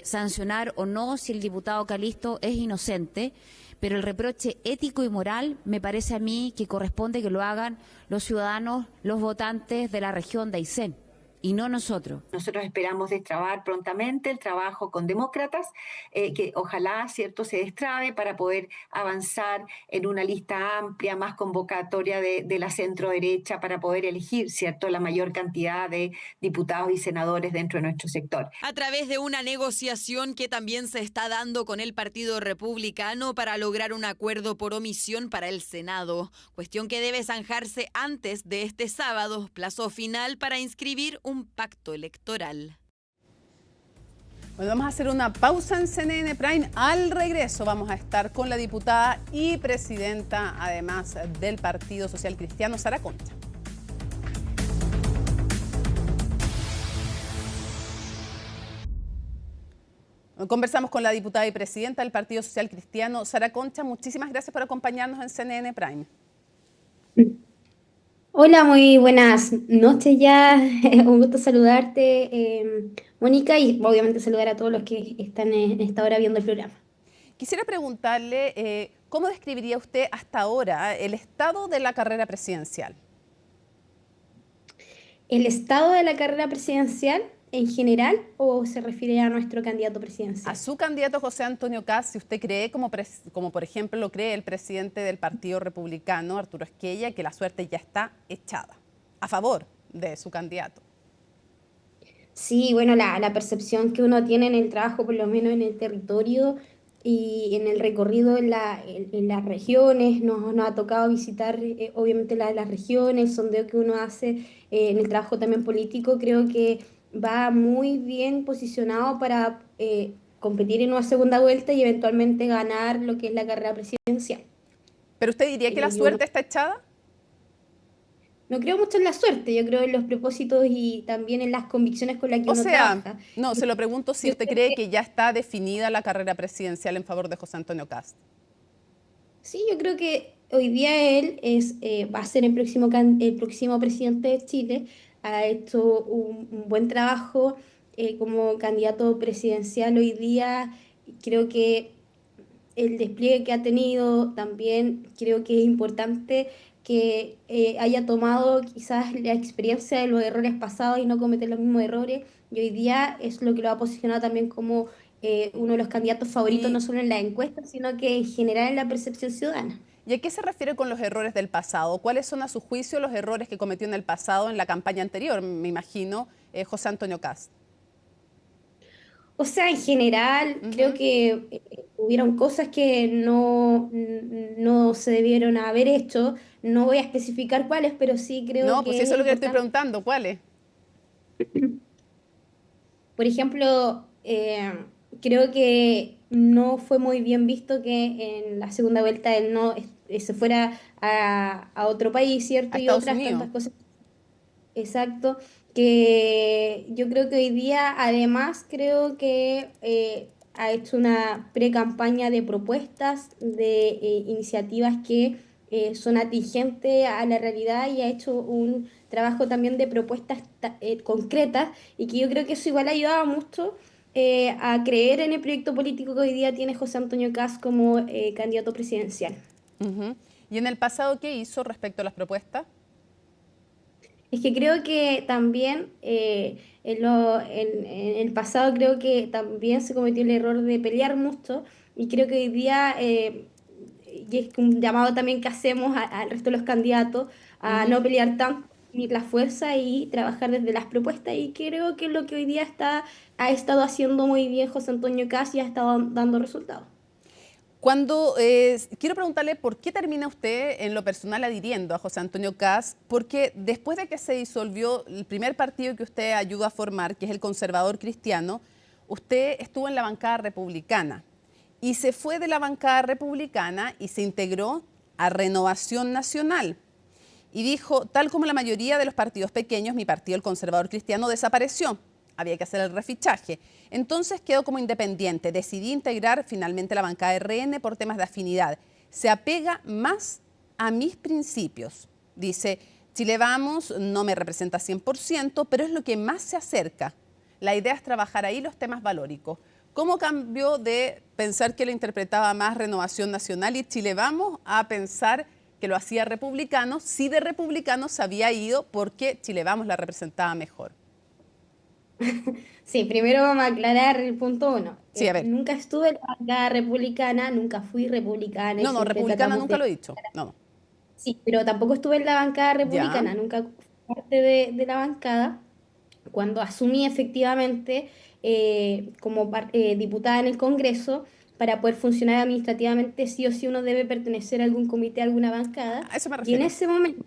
sancionar o no si el diputado Calisto es inocente, pero el reproche ético y moral me parece a mí que corresponde que lo hagan los ciudadanos, los votantes de la región de Aysén, y no nosotros. Nosotros esperamos destrabar prontamente el trabajo con demócratas, que ojalá, cierto, se destrabe para poder avanzar en una lista amplia, más convocatoria de la centro-derecha, para poder elegir, cierto, la mayor cantidad de diputados y senadores dentro de nuestro sector. A través de una negociación que también se está dando con el Partido Republicano para lograr un acuerdo por omisión para el Senado, cuestión que debe zanjarse antes de este sábado, plazo final para inscribir un pacto electoral. Bueno, vamos a hacer una pausa en CNN Prime. Al regreso vamos a estar con la diputada y presidenta, además del Partido Social Cristiano, Sara Concha. Conversamos con la diputada y presidenta del Partido Social Cristiano, Sara Concha. Muchísimas gracias por acompañarnos en CNN Prime. Hola, muy buenas noches ya. Un gusto saludarte, Mónica, y obviamente saludar a todos los que están en esta hora viendo el programa. Quisiera preguntarle, ¿cómo describiría usted hasta ahora el estado de la carrera presidencial? ¿El estado de la carrera presidencial en general o se refiere a nuestro candidato presidencial? A su candidato José Antonio Kast, si usted cree, como por ejemplo lo cree el presidente del Partido Republicano, Arturo Esquella, que la suerte ya está echada a favor de su candidato. Sí, bueno, la percepción que uno tiene en el trabajo, por lo menos en el territorio y en el recorrido en las regiones, nos ha tocado visitar obviamente las regiones, el sondeo que uno hace en el trabajo también político, creo que va muy bien posicionado para competir en una segunda vuelta y eventualmente ganar lo que es la carrera presidencial. ¿Pero usted diría que la suerte está echada? No creo mucho en la suerte, yo creo en los propósitos y también en las convicciones con las que uno trabaja. No, se lo pregunto si usted cree que ya está definida la carrera presidencial en favor de José Antonio Kast. Sí, yo creo que hoy día él va a ser el próximo presidente de Chile. Ha hecho un buen trabajo como candidato presidencial hoy día. Creo que el despliegue que ha tenido también creo que es importante que haya tomado quizás la experiencia de los errores pasados y no cometer los mismos errores. Y hoy día es lo que lo ha posicionado también como uno de los candidatos favoritos, no solo en las encuestas, sino que en general en la percepción ciudadana. ¿Y a qué se refiere con los errores del pasado? ¿Cuáles son a su juicio los errores que cometió en el pasado en la campaña anterior, me imagino, José Antonio Kast? O sea, en general, creo que hubieron cosas que no se debieron haber hecho. No voy a especificar cuáles, pero sí creo No, que pues es eso es lo que le estoy importante. preguntando, ¿cuáles? Por ejemplo, creo que no fue muy bien visto que en la segunda vuelta él no se fuera a otro país, ¿cierto? A Y Estados otras Unidos. tantas cosas. Exacto, que yo creo que hoy día además creo que ha hecho una pre-campaña de propuestas, de iniciativas que son atingentes a la realidad y ha hecho un trabajo también de propuestas concretas y que yo creo que eso igual ayudaba mucho a creer en el proyecto político que hoy día tiene José Antonio Kast como candidato presidencial. Ujú. ¿Y en el pasado qué hizo respecto a las propuestas? Es que creo que también en el pasado creo que también se cometió el error de pelear mucho y creo que hoy día, y es un llamado también que hacemos al resto de los candidatos a no pelear tanto, unir la fuerza y trabajar desde las propuestas y creo que es lo que hoy día ha estado haciendo muy bien José Antonio Kast y ha estado dando resultados. Quiero preguntarle por qué termina usted en lo personal adhiriendo a José Antonio Kast, porque después de que se disolvió el primer partido que usted ayudó a formar, que es el Conservador Cristiano, usted estuvo en la bancada republicana y se fue de la bancada republicana y se integró a Renovación Nacional. Y dijo, tal como la mayoría de los partidos pequeños, mi partido, el Conservador Cristiano, desapareció. Había que hacer el refichaje. Entonces quedó como independiente. Decidí integrar finalmente la bancada de RN por temas de afinidad. Se apega más a mis principios. Dice, Chile Vamos no me representa 100%, pero es lo que más se acerca. La idea es trabajar ahí los temas valóricos. ¿Cómo cambió de pensar que lo interpretaba más Renovación Nacional y Chile Vamos a pensar que lo hacía republicano, si de republicano se había ido porque Chile Vamos la representaba mejor? Sí, primero vamos a aclarar el punto uno. Sí, a ver. Nunca estuve en la bancada republicana, nunca fui republicana. No, siempre republicana tratamos nunca de... lo he dicho. No. Sí, pero tampoco estuve en la bancada Ya. republicana, nunca fui parte de la bancada. Cuando asumí efectivamente como diputada en el Congreso, para poder funcionar administrativamente, sí o sí uno debe pertenecer a algún comité, a alguna bancada. A eso me Y en refiero. ese momento,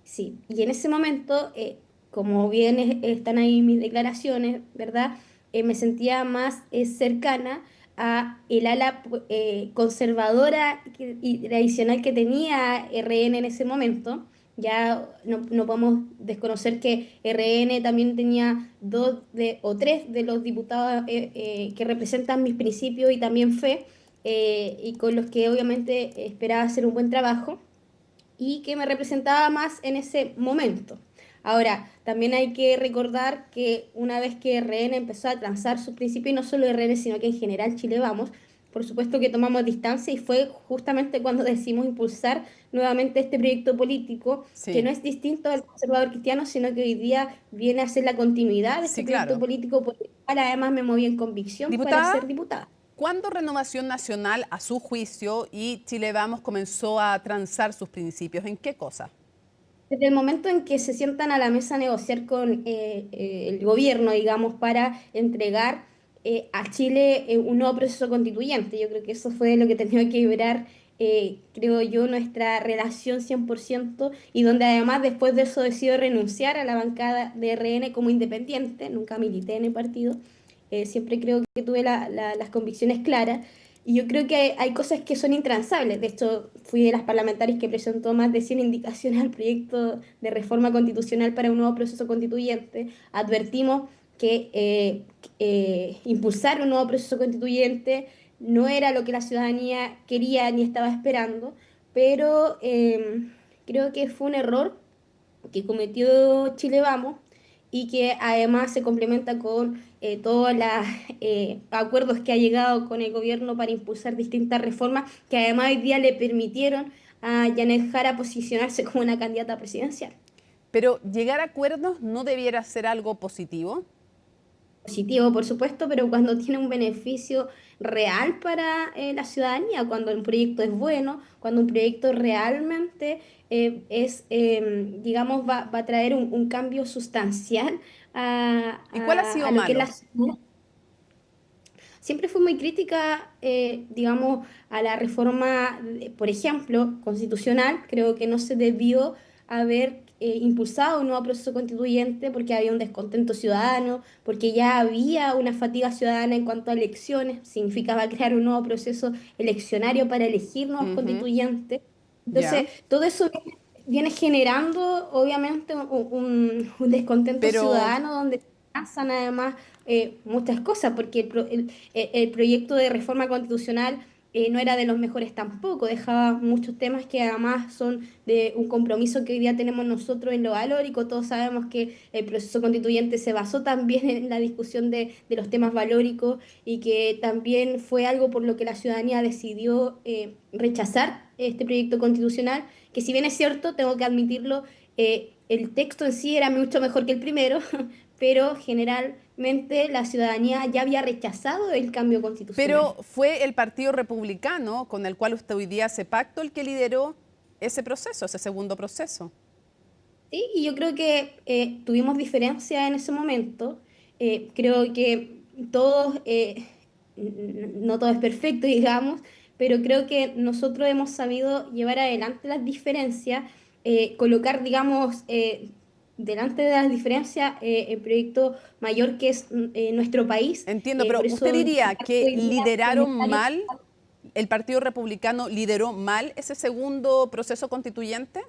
sí, y en ese momento, como bien están ahí mis declaraciones, ¿verdad? Me sentía más cercana a el ala conservadora y tradicional que tenía RN en ese momento. Ya no podemos desconocer que RN también tenía o tres de los diputados que representan mis principios y también fe, y con los que obviamente esperaba hacer un buen trabajo y que me representaba más en ese momento. Ahora, también hay que recordar que una vez que RN empezó a transar sus principios, y no solo RN, sino que en general Chile Vamos, por supuesto que tomamos distancia y fue justamente cuando decidimos impulsar nuevamente este proyecto político, que no es distinto al Conservador Cristiano, sino que hoy día viene a ser la continuidad de este proyecto político, por el cual además me moví en convicción para ser diputada. ¿Cuándo Renovación Nacional, a su juicio, y Chile Vamos comenzó a transar sus principios? ¿En qué cosa? Desde el momento en que se sientan a la mesa a negociar con el gobierno, digamos, para entregar a Chile un nuevo proceso constituyente. Yo creo que eso fue lo que tenía que vibrar, creo yo, nuestra relación 100%, y donde además después de eso decido renunciar a la bancada de RN como independiente, nunca milité en el partido, siempre creo que tuve las convicciones claras. Y yo creo que hay cosas que son intransables. De hecho, fui de las parlamentarias que presentó más de 100 indicaciones al proyecto de reforma constitucional para un nuevo proceso constituyente. Advertimos que impulsar un nuevo proceso constituyente no era lo que la ciudadanía quería ni estaba esperando, pero creo que fue un error que cometió Chile Vamos y que además se complementa con todos los acuerdos que ha llegado con el gobierno para impulsar distintas reformas que además hoy día le permitieron a Janet Jara posicionarse como una candidata presidencial. Pero llegar a acuerdos no debiera ser algo positivo. Positivo, por supuesto, pero cuando tiene un beneficio real para la ciudadanía, cuando un proyecto es bueno, cuando un proyecto realmente digamos, va a traer un cambio sustancial ¿Y cuál ha sido a lo que es malo? la ciudad. Siempre fui muy crítica, digamos, a la reforma, por ejemplo, constitucional. Creo que no se debió haber impulsado un nuevo proceso constituyente porque había un descontento ciudadano, porque ya había una fatiga ciudadana en cuanto a elecciones, significaba crear un nuevo proceso eleccionario para elegir nuevos constituyentes. Entonces, todo eso viene generando, obviamente, un descontento ciudadano donde pasan además muchas cosas, porque el proyecto de reforma constitucional no era de los mejores tampoco, dejaba muchos temas que además son de un compromiso que hoy día tenemos nosotros en lo valórico. Todos sabemos que el proceso constituyente se basó también en la discusión de los temas valóricos y que también fue algo por lo que la ciudadanía decidió rechazar este proyecto constitucional, que si bien es cierto, tengo que admitirlo, el texto en sí era mucho mejor que el primero, pero generalmente la ciudadanía ya había rechazado el cambio constitucional. Pero fue el Partido Republicano, con el cual usted hoy día hace pacto, el que lideró ese proceso, ese segundo proceso. Sí, y yo creo que tuvimos diferencias en ese momento. Creo que todos, no todo es perfecto, digamos, pero creo que nosotros hemos sabido llevar adelante las diferencias, colocar, digamos, delante de las diferencias, el proyecto mayor que es nuestro país. Entiendo, pero ¿usted diría que lideraron mal, el Partido Republicano lideró mal ese segundo proceso constituyente?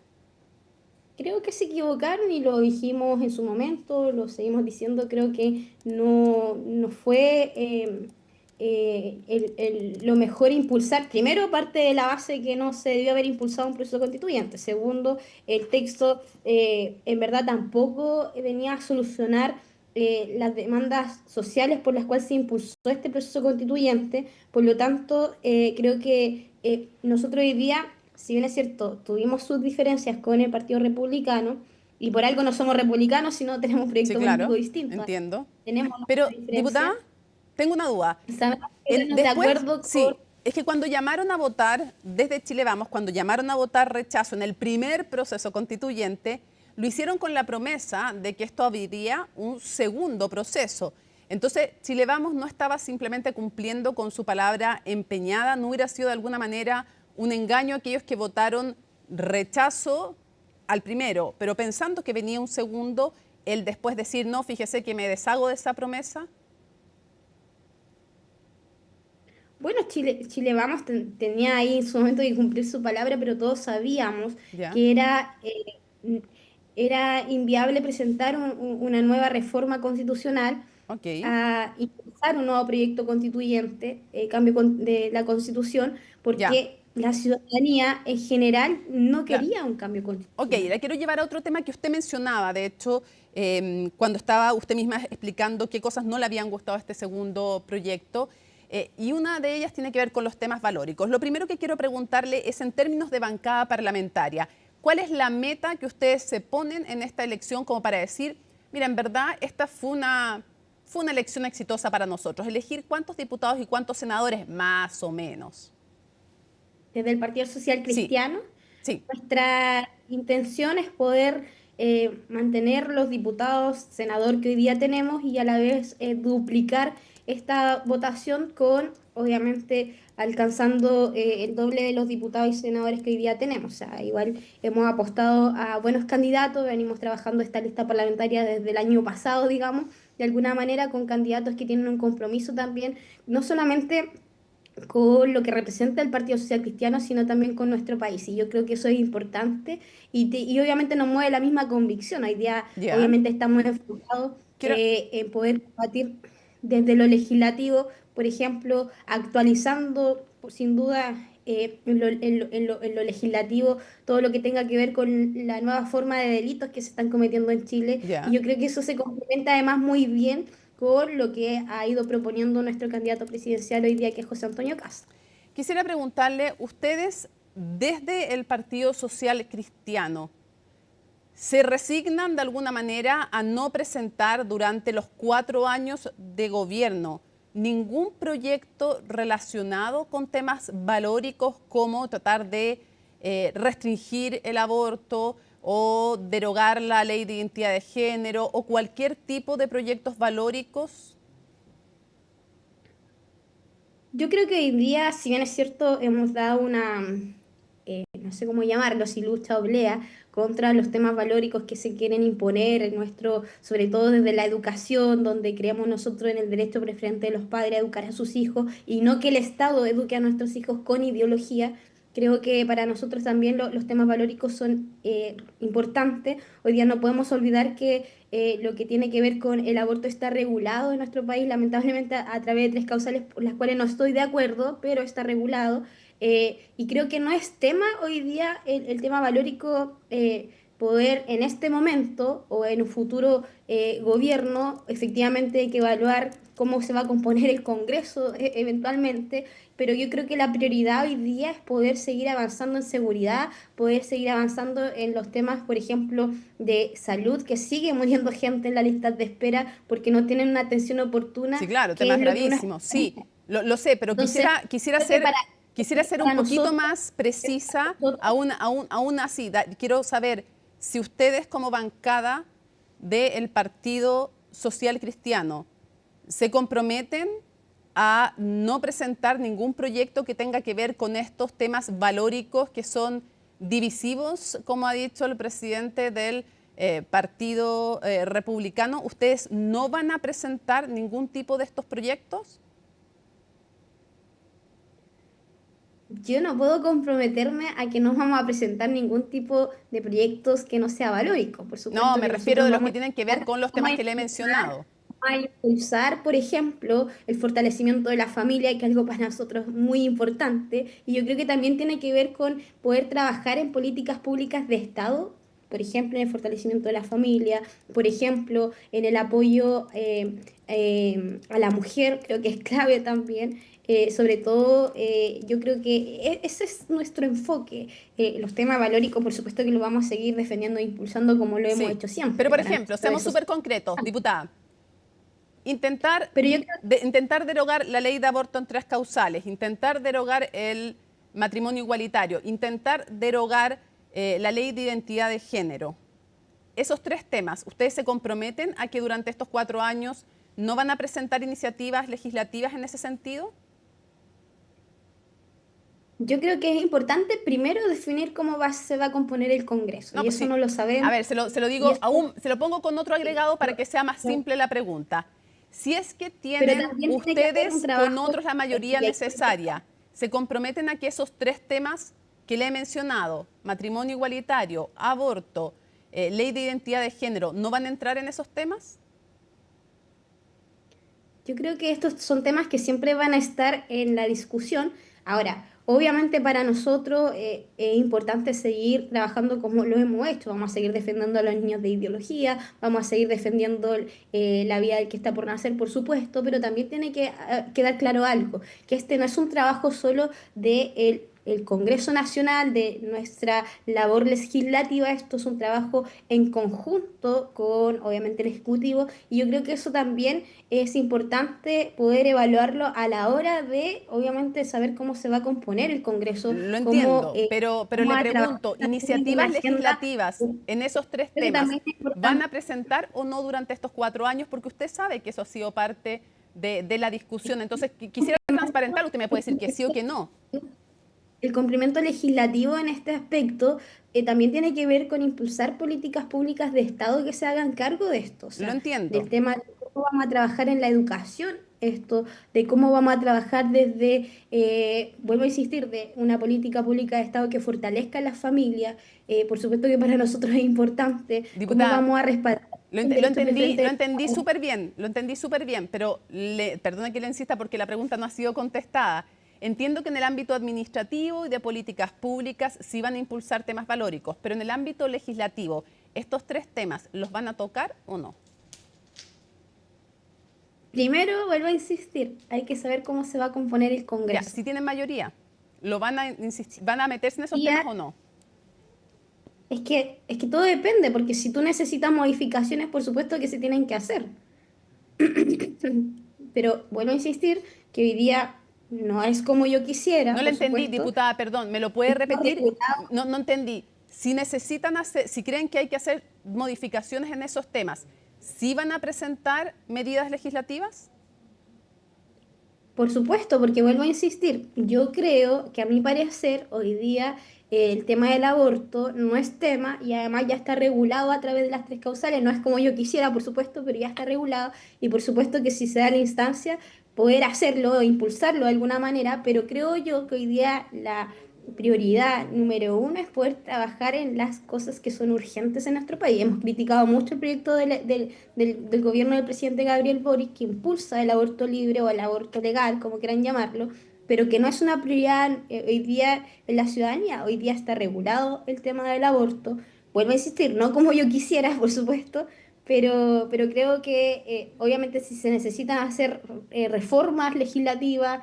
Creo que se equivocaron y lo dijimos en su momento, lo seguimos diciendo. Creo que no fue lo mejor impulsar. Primero, parte de la base que no se debió haber impulsado un proceso constituyente. Segundo, el texto en verdad tampoco venía a solucionar las demandas sociales por las cuales se impulsó este proceso constituyente. Por lo tanto, creo que nosotros hoy día, si bien es cierto, tuvimos sus diferencias con el Partido Republicano, y por algo no somos republicanos, sino tenemos un proyecto político distinto. Entiendo. Tenemos pero, diputada, tengo una duda. Es que cuando llamaron a votar, desde Chile Vamos, cuando llamaron a votar rechazo en el primer proceso constituyente, lo hicieron con la promesa de que esto abriría un segundo proceso. Entonces, Chile Vamos no estaba simplemente cumpliendo con su palabra empeñada, no hubiera sido de alguna manera un engaño a aquellos que votaron rechazo al primero, pero pensando que venía un segundo, el después decir, no, fíjese que me deshago de esa promesa. Bueno, Chile Vamos tenía ahí en su momento que cumplir su palabra, pero todos sabíamos que era inviable presentar una nueva reforma constitucional, a impulsar un nuevo proyecto constituyente, cambio de la Constitución, porque la ciudadanía en general no quería un cambio constitucional. Ok, la quiero llevar a otro tema que usted mencionaba, de hecho, cuando estaba usted misma explicando qué cosas no le habían gustado a este segundo proyecto. Y una de ellas tiene que ver con los temas valóricos. Lo primero que quiero preguntarle es en términos de bancada parlamentaria. ¿Cuál es la meta que ustedes se ponen en esta elección como para decir, mira, en verdad esta fue una elección exitosa para nosotros? Elegir cuántos diputados y cuántos senadores, más o menos. Desde el Partido Social Cristiano, sí. Nuestra intención es poder mantener los diputados, senador que hoy día tenemos y a la vez duplicar esta votación con, obviamente, alcanzando el doble de los diputados y senadores que hoy día tenemos. O sea, igual hemos apostado a buenos candidatos, venimos trabajando esta lista parlamentaria desde el año pasado, digamos, de alguna manera con candidatos que tienen un compromiso también, no solamente con lo que representa el Partido Social Cristiano, sino también con nuestro país. Y yo creo que eso es importante y obviamente nos mueve la misma convicción. Hoy día, obviamente, estamos enfocados en poder combatir desde lo legislativo, por ejemplo, actualizando sin duda en lo legislativo todo lo que tenga que ver con la nueva forma de delitos que se están cometiendo en Chile. Ya. Y yo creo que eso se complementa además muy bien con lo que ha ido proponiendo nuestro candidato presidencial hoy día, que es José Antonio Kast. Quisiera preguntarle, ustedes desde el Partido Social Cristiano, ¿se resignan de alguna manera a no presentar durante los 4 años de gobierno ningún proyecto relacionado con temas valóricos como tratar de restringir el aborto o derogar la ley de identidad de género o cualquier tipo de proyectos valóricos? Yo creo que hoy día, si bien es cierto, hemos dado una, no sé cómo llamarlo, si lucha oblea contra los temas valóricos que se quieren imponer en nuestro, sobre todo desde la educación, donde creemos nosotros en el derecho preferente de los padres a educar a sus hijos y no que el Estado eduque a nuestros hijos con ideología. Creo que para nosotros también los temas valóricos son importantes. Hoy día no podemos olvidar que lo que tiene que ver con el aborto está regulado en nuestro país, lamentablemente a través de 3 causales por las cuales no estoy de acuerdo, pero está regulado. Y creo que no es tema hoy día el tema valórico poder en este momento o en un futuro gobierno, efectivamente hay que evaluar cómo se va a componer el Congreso eventualmente, pero yo creo que la prioridad hoy día es poder seguir avanzando en seguridad, poder seguir avanzando en los temas, por ejemplo, de salud, que sigue muriendo gente en la lista de espera porque no tienen una atención oportuna. Sí, claro, temas gravísimos, sí, lo sé, pero Entonces, quisiera ser un poquito más precisa, aún así, quiero saber si ustedes como bancada del Partido Social Cristiano se comprometen a no presentar ningún proyecto que tenga que ver con estos temas valóricos que son divisivos, como ha dicho el presidente del Partido Republicano. ¿Ustedes no van a presentar ningún tipo de estos proyectos? Yo no puedo comprometerme a que no vamos a presentar ningún tipo de proyectos que no sea valórico, por supuesto. No, me refiero de los que tienen que ver con los temas que le he mencionado. A impulsar, por ejemplo, el fortalecimiento de la familia, que es algo para nosotros muy importante, y yo creo que también tiene que ver con poder trabajar en políticas públicas de Estado, por ejemplo, en el fortalecimiento de la familia, por ejemplo, en el apoyo a la mujer, creo que es clave también. Sobre todo, yo creo que ese es nuestro enfoque. Los temas valóricos, por supuesto que lo vamos a seguir defendiendo e impulsando como lo hemos hecho siempre. Pero, por ejemplo, seamos súper concretos, diputada. Intentar derogar la ley de aborto en 3 causales, intentar derogar el matrimonio igualitario, intentar derogar la ley de identidad de género. Esos 3 temas, ¿ustedes se comprometen a que durante estos 4 años no van a presentar iniciativas legislativas en ese sentido? Yo creo que es importante primero definir cómo se va a componer el Congreso. Y eso no lo sabemos. A ver, se lo digo, se lo pongo con otro agregado para que sea más simple la pregunta. Si es que tienen ustedes con otros la mayoría necesaria, ¿se comprometen a que esos 3 temas que le he mencionado, matrimonio igualitario, aborto, ley de identidad de género, no van a entrar en esos temas? Yo creo que estos son temas que siempre van a estar en la discusión. Ahora, obviamente para nosotros es importante seguir trabajando como lo hemos hecho. Vamos a seguir defendiendo a los niños de ideología, vamos a seguir defendiendo la vida del que está por nacer, por supuesto, pero también tiene que quedar claro algo, que este no es un trabajo solo de el Congreso Nacional, de nuestra labor legislativa. Esto es un trabajo en conjunto con, obviamente, el Ejecutivo, y yo creo que eso también es importante poder evaluarlo a la hora de, obviamente, saber cómo se va a componer el Congreso. Lo entiendo, pero le pregunto, ¿iniciativas legislativas en esos 3 temas van a presentar o no durante estos 4 años? Porque usted sabe que eso ha sido parte de la discusión. Entonces, quisiera transparentar, usted me puede decir que sí o que no. El cumplimiento legislativo en este aspecto también tiene que ver con impulsar políticas públicas de Estado que se hagan cargo de esto. O sea, lo entiendo. Del tema de cómo vamos a trabajar en la educación, de cómo vamos a trabajar desde, vuelvo a insistir, de una política pública de Estado que fortalezca a las familias. Por supuesto que para nosotros es importante. Diputada, cómo vamos a respaldar. Lo entendí súper bien, pero perdone que le insista porque la pregunta no ha sido contestada. Entiendo que en el ámbito administrativo y de políticas públicas sí van a impulsar temas valóricos, pero en el ámbito legislativo, ¿estos 3 temas los van a tocar o no? Primero, vuelvo a insistir, hay que saber cómo se va a componer el Congreso. Ya, si tienen mayoría, ¿van a meterse en esos temas o no? Es que todo depende, porque si tú necesitas modificaciones, por supuesto que se tienen que hacer. Pero vuelvo a insistir que hoy día no es como yo quisiera. No le entendí, diputada, perdón, ¿me lo puede repetir? No entendí. Si necesitan hacer, si creen que hay que hacer modificaciones en esos temas, ¿sí van a presentar medidas legislativas? Por supuesto, porque vuelvo a insistir, yo creo que a mi parecer hoy día el tema del aborto no es tema y además ya está regulado a través de las 3 causales, no es como yo quisiera, por supuesto, pero ya está regulado y por supuesto que si se da la instancia, poder hacerlo, impulsarlo de alguna manera, pero creo yo que hoy día la prioridad número 1 es poder trabajar en las cosas que son urgentes en nuestro país. Hemos criticado mucho el proyecto del gobierno del presidente Gabriel Boric, que impulsa el aborto libre o el aborto legal, como quieran llamarlo, pero que no es una prioridad hoy día en la ciudadanía. Hoy día está regulado el tema del aborto. Vuelvo a insistir, no como yo quisiera, por supuesto, pero creo que obviamente si se necesitan hacer reformas legislativas,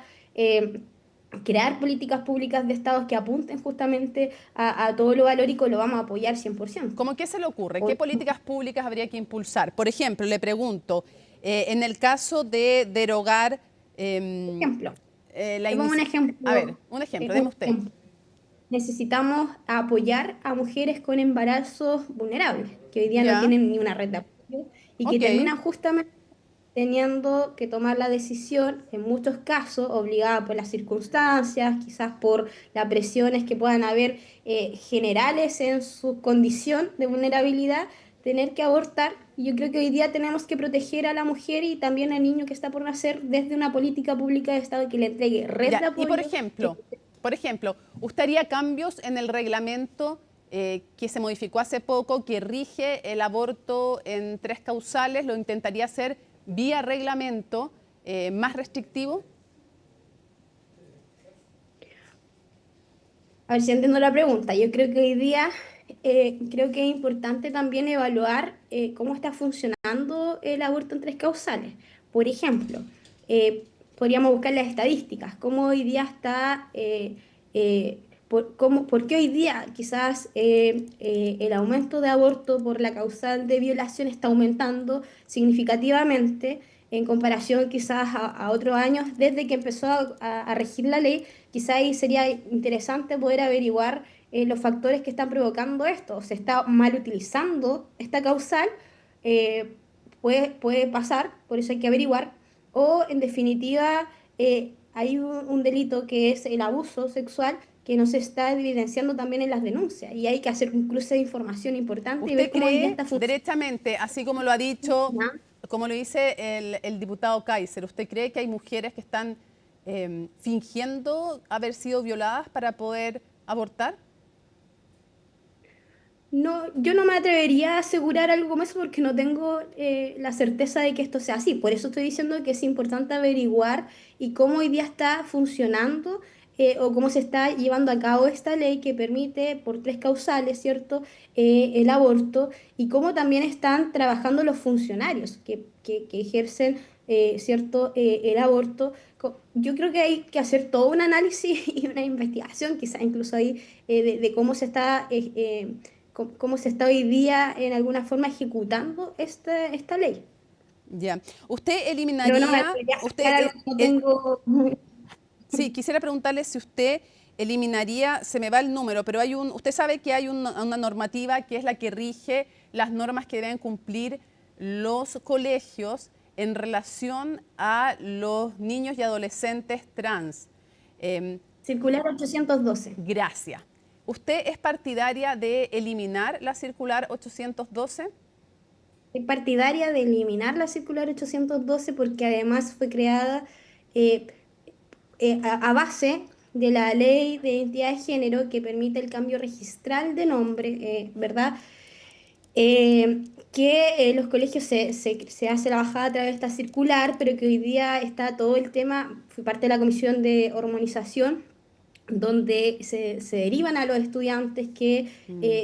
crear políticas públicas de estados que apunten justamente a todo lo valórico, lo vamos a apoyar 100%. ¿Cómo qué se le ocurre? ¿Qué políticas públicas habría que impulsar? Por ejemplo, le pregunto, en el caso de derogar... ejemplo. Tengo un ejemplo. A ver, un ejemplo, deme usted. Necesitamos apoyar a mujeres con embarazos vulnerables, que hoy día no tienen ni una red de apoyo y que terminan justamente teniendo que tomar la decisión, en muchos casos, obligada por las circunstancias, quizás por las presiones que puedan haber generales en su condición de vulnerabilidad, tener que abortar. Y yo creo que hoy día tenemos que proteger a la mujer y también al niño que está por nacer desde una política pública de Estado que le entregue red de apoyo. Y por ejemplo, ¿usted haría cambios en el reglamento que se modificó hace poco, que rige el aborto en 3 causales? ¿Lo intentaría hacer vía reglamento más restrictivo? A ver si entiendo la pregunta. Yo creo que hoy día creo que es importante también evaluar cómo está funcionando el aborto en 3 causales. Por ejemplo, podríamos buscar las estadísticas, cómo hoy día está, por qué hoy día quizás el aumento de aborto por la causal de violación está aumentando significativamente en comparación quizás a otros años desde que empezó a regir la ley. Quizás ahí sería interesante poder averiguar los factores que están provocando esto. Se está mal utilizando esta causal, puede pasar, por eso hay que averiguar, o en definitiva hay un delito que es el abuso sexual que nos está evidenciando también en las denuncias y hay que hacer un cruce de información importante. ¿Usted cree derechamente, así como lo ha dicho, como lo dice el diputado Kaiser, usted cree que hay mujeres que están fingiendo haber sido violadas para poder abortar? No, yo no me atrevería a asegurar algo como eso porque no tengo la certeza de que esto sea así. Por eso estoy diciendo que es importante averiguar y cómo hoy día está funcionando o cómo se está llevando a cabo esta ley que permite por 3 causales, ¿cierto?, el aborto y cómo también están trabajando los funcionarios que ejercen, ¿cierto?, el aborto. Yo creo que hay que hacer todo un análisis y una investigación, quizás incluso ahí, de cómo se está hoy día en alguna forma ejecutando esta ley. Ya. ¿Usted eliminaría... Sí, quisiera preguntarle si usted eliminaría, se me va el número, pero usted sabe que hay una normativa que es la que rige las normas que deben cumplir los colegios en relación a los niños y adolescentes trans. Circular 812. Gracias. ¿Usted es partidaria de eliminar la circular 812? Soy partidaria de eliminar la circular 812 porque además fue creada a base de la ley de identidad de género que permite el cambio registral de nombre, ¿verdad? que los colegios se hace la bajada a través de esta circular, pero que hoy día está todo el tema, fui parte de la comisión de hormonización, donde se derivan a los estudiantes que,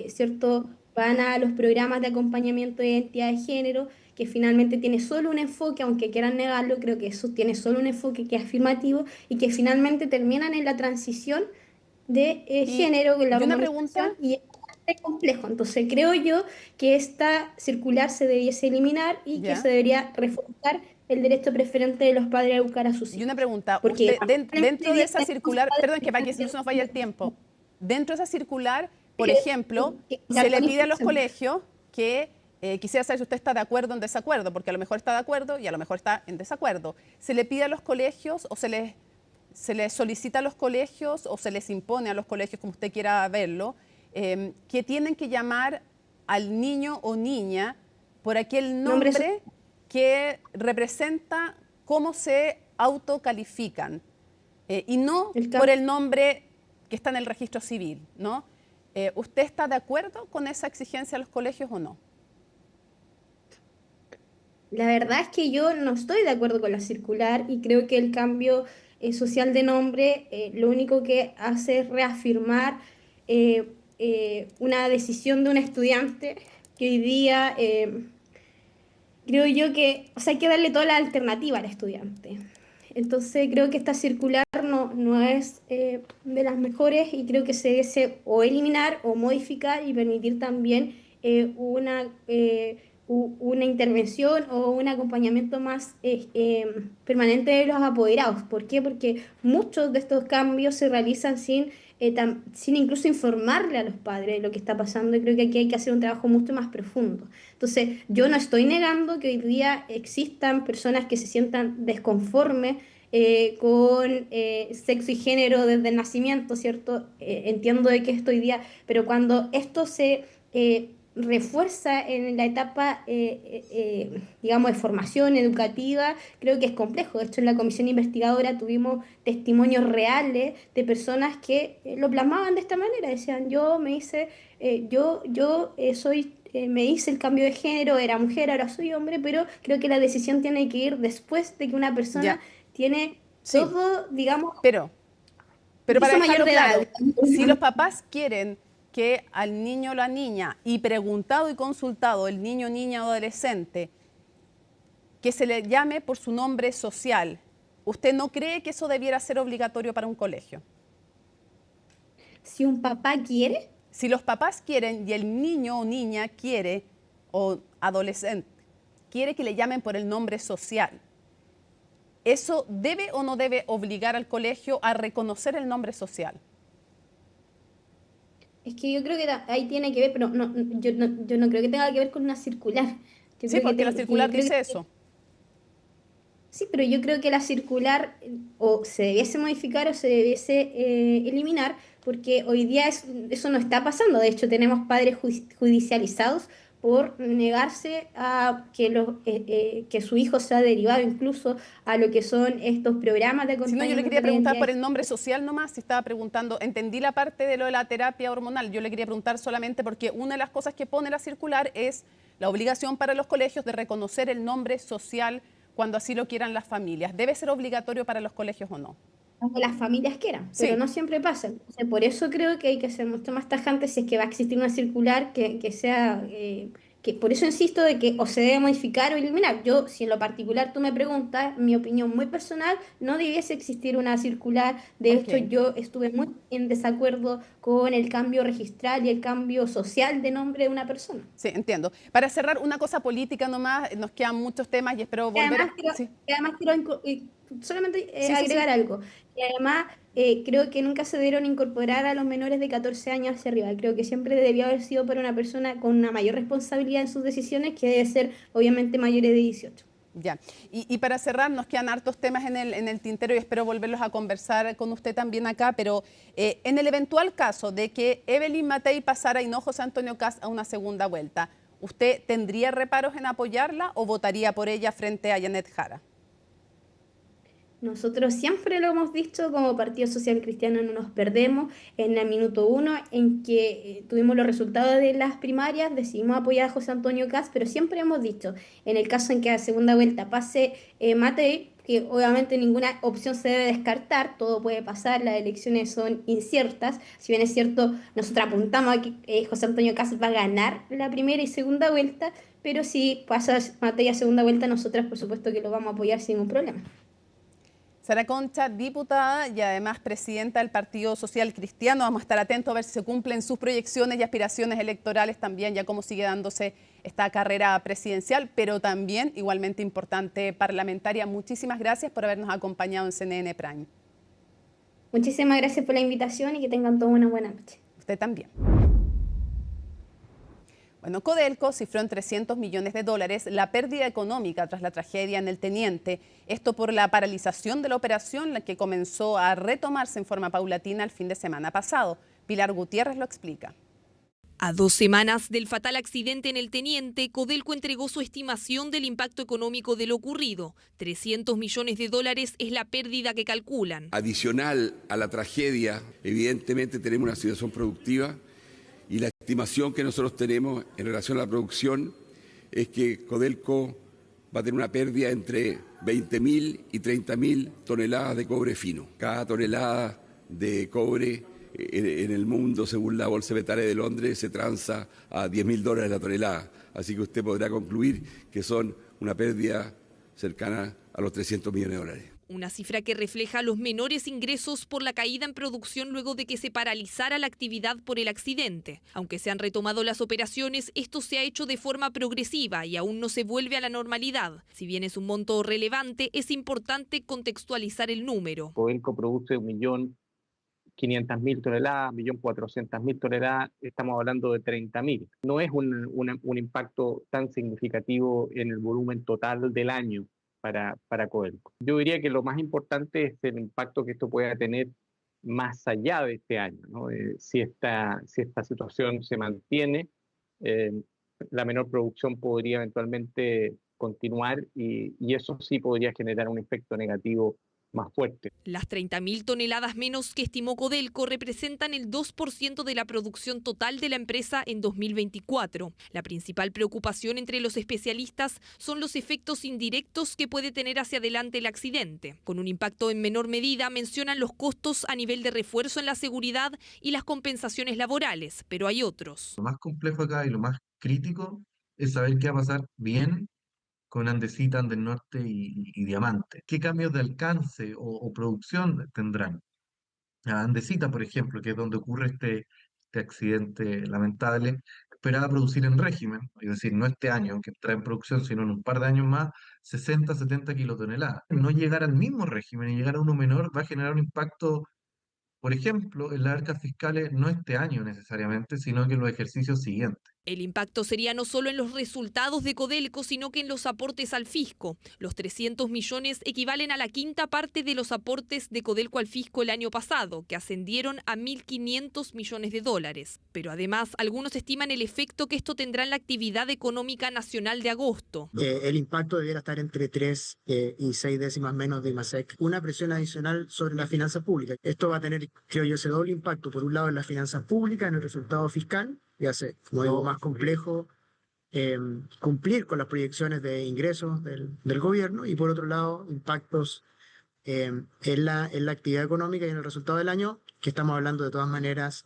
¿cierto?, van a los programas de acompañamiento de identidad de género, que finalmente tiene solo un enfoque, aunque quieran negarlo, creo que eso tiene solo un enfoque que es afirmativo, y que finalmente terminan en la transición de género, con la hormonización, y es bastante complejo. Entonces creo yo que esta circular se debiese eliminar y que se debería reforzar el derecho preferente de los padres a educar a sus hijos. Y una pregunta, porque dentro de esa circular, perdón, que para que no se nos vaya el tiempo, dentro de esa circular, por ejemplo, se le pide a los colegios que, quisiera saber si usted está de acuerdo o en desacuerdo, porque a lo mejor está de acuerdo y a lo mejor está en desacuerdo. ¿Se le pide a los colegios o se les solicita a los colegios o se les impone a los colegios, como usted quiera verlo, que tienen que llamar al niño o niña por aquel nombre que representa cómo se autocalifican y no por el nombre que está en el registro civil, ¿no? ¿Usted está de acuerdo con esa exigencia a los colegios o no? La verdad es que yo no estoy de acuerdo con la circular y creo que el cambio social de nombre lo único que hace es reafirmar una decisión de un estudiante que hoy día creo yo que, o sea, hay que darle toda la alternativa al estudiante. Entonces creo que esta circular no es de las mejores y creo que se debe o eliminar o modificar y permitir también una intervención o un acompañamiento más permanente de los apoderados. ¿Por qué? Porque muchos de estos cambios se realizan sin incluso informarle a los padres de lo que está pasando, y creo que aquí hay que hacer un trabajo mucho más profundo. Entonces, yo no estoy negando que hoy día existan personas que se sientan desconformes con sexo y género desde el nacimiento, ¿cierto? Entiendo de que esto hoy día, pero cuando esto se refuerza en la etapa, digamos, de formación educativa, creo que es complejo. De hecho, en la comisión investigadora tuvimos testimonios reales de personas que lo plasmaban de esta manera. Decían, me hice el cambio de género, era mujer, ahora soy hombre, pero creo que la decisión tiene que ir después de que una persona tiene todo, digamos... Pero para dejarlo claro, si los papás quieren que al niño o la niña, y preguntado y consultado el niño, niña o adolescente, que se le llame por su nombre social, ¿usted no cree que eso debiera ser obligatorio para un colegio? Si un papá quiere. Si los papás quieren y el niño o niña quiere, o adolescente, quiere que le llamen por el nombre social, ¿eso debe o no debe obligar al colegio a reconocer el nombre social? Es que yo creo que ahí tiene que ver, pero yo no creo que tenga que ver con una circular. Sí, porque la circular dice eso. Sí, pero yo creo que la circular o se debiese modificar o se debiese eliminar, porque hoy día eso no está pasando. De hecho, tenemos padres judicializados por negarse a que su hijo sea derivado incluso a lo que son estos programas de acompañamiento. Si no, yo le quería preguntar por el nombre social nomás, si estaba preguntando, entendí la parte de lo de la terapia hormonal, yo le quería preguntar solamente porque una de las cosas que pone la circular es la obligación para los colegios de reconocer el nombre social cuando así lo quieran las familias. ¿Debe ser obligatorio para los colegios o no? Aunque las familias quieran, pero no siempre pasa. Entonces, por eso creo que hay que ser mucho más tajantes si es que va a existir una circular que sea... por eso insisto de que o se debe modificar o eliminar. Yo, si en lo particular tú me preguntas, mi opinión muy personal, no debiese existir una circular. De hecho, yo estuve muy en desacuerdo con el cambio registral y el cambio social de nombre de una persona. Sí, entiendo. Para cerrar, una cosa política nomás, nos quedan muchos temas y espero volver además quiero solamente agregar algo. Y además, creo que nunca se debieron incorporar a los menores de 14 años hacia arriba. Creo que siempre debió haber sido para una persona con una mayor responsabilidad en sus decisiones, que debe ser, obviamente, mayores de 18. Ya. Y para cerrar, nos quedan hartos temas en el tintero y espero volverlos a conversar con usted también acá, pero en el eventual caso de que Evelyn Matei pasara y no José Antonio Kast a una segunda vuelta, ¿usted tendría reparos en apoyarla o votaría por ella frente a Janet Jara? Nosotros siempre lo hemos dicho, como Partido Social Cristiano no nos perdemos. En el minuto 1 en que tuvimos los resultados de las primarias, decidimos apoyar a José Antonio Kast, pero siempre hemos dicho, en el caso en que a segunda vuelta pase Matei, que obviamente ninguna opción se debe descartar, todo puede pasar, las elecciones son inciertas. Si bien es cierto, nosotros apuntamos a que José Antonio Kast va a ganar la primera y segunda vuelta, pero si pasa Matei a segunda vuelta, nosotras por supuesto que lo vamos a apoyar sin ningún problema. Sara Concha, diputada y además presidenta del Partido Social Cristiano. Vamos a estar atentos a ver si se cumplen sus proyecciones y aspiraciones electorales también, ya cómo sigue dándose esta carrera presidencial, pero también igualmente importante parlamentaria. Muchísimas gracias por habernos acompañado en CNN Prime. Muchísimas gracias por la invitación y que tengan toda una buena noche. Usted también. Bueno, Codelco cifró en $300 millones la pérdida económica tras la tragedia en El Teniente. Esto por la paralización de la operación, la que comenzó a retomarse en forma paulatina el fin de semana pasado. Pilar Gutiérrez lo explica. A 2 semanas del fatal accidente en El Teniente, Codelco entregó su estimación del impacto económico de lo ocurrido. $300 millones es la pérdida que calculan. Adicional a la tragedia, evidentemente tenemos una situación productiva. Y la estimación que nosotros tenemos en relación a la producción es que Codelco va a tener una pérdida entre 20.000 y 30.000 toneladas de cobre fino. Cada tonelada de cobre en el mundo, según la Bolsa de Metales de Londres, se transa a $10.000 la tonelada. Así que usted podrá concluir que son una pérdida cercana a los $300 millones. Una cifra que refleja los menores ingresos por la caída en producción luego de que se paralizara la actividad por el accidente. Aunque se han retomado las operaciones, esto se ha hecho de forma progresiva y aún no se vuelve a la normalidad. Si bien es un monto relevante, es importante contextualizar el número. Codelco produce 1.500.000 toneladas, 1.400.000 toneladas, estamos hablando de 30.000. No es un impacto tan significativo en el volumen total del año para Codelco. Yo diría que lo más importante es el impacto que esto pueda tener más allá de este año, ¿no? Si esta situación se mantiene, la menor producción podría eventualmente continuar y eso sí podría generar un efecto negativo más fuerte. Las 30.000 toneladas menos que estimó Codelco representan el 2% de la producción total de la empresa en 2024. La principal preocupación entre los especialistas son los efectos indirectos que puede tener hacia adelante el accidente. Con un impacto en menor medida mencionan los costos a nivel de refuerzo en la seguridad y las compensaciones laborales, pero hay otros. Lo más complejo acá y lo más crítico es saber qué va a pasar bien con Andesita, Andes Norte y Diamante. ¿Qué cambios de alcance o producción tendrán? A Andesita, por ejemplo, que es donde ocurre este accidente lamentable, esperaba producir en régimen, es decir, no este año que entra en producción, sino en un par de años más, 60, 70 kilotoneladas. No llegar al mismo régimen y llegar a uno menor va a generar un impacto, por ejemplo, en las arcas fiscales, no este año necesariamente, sino que en los ejercicios siguientes. El impacto sería no solo en los resultados de Codelco, sino que en los aportes al fisco. Los 300 millones equivalen a la quinta parte de los aportes de Codelco al fisco el año pasado, que ascendieron a $1.500 millones. Pero además, algunos estiman el efecto que esto tendrá en la actividad económica nacional de agosto. El impacto debiera estar entre 3 y 6 décimas menos de IMASEC. Una presión adicional sobre las finanzas públicas. Esto va a tener, creo yo, ese doble impacto, por un lado en las finanzas públicas, en el resultado fiscal, y hace nuevo más complejo cumplir con las proyecciones de ingresos del gobierno, y por otro lado impactos en la actividad económica y en el resultado del año, que estamos hablando de todas maneras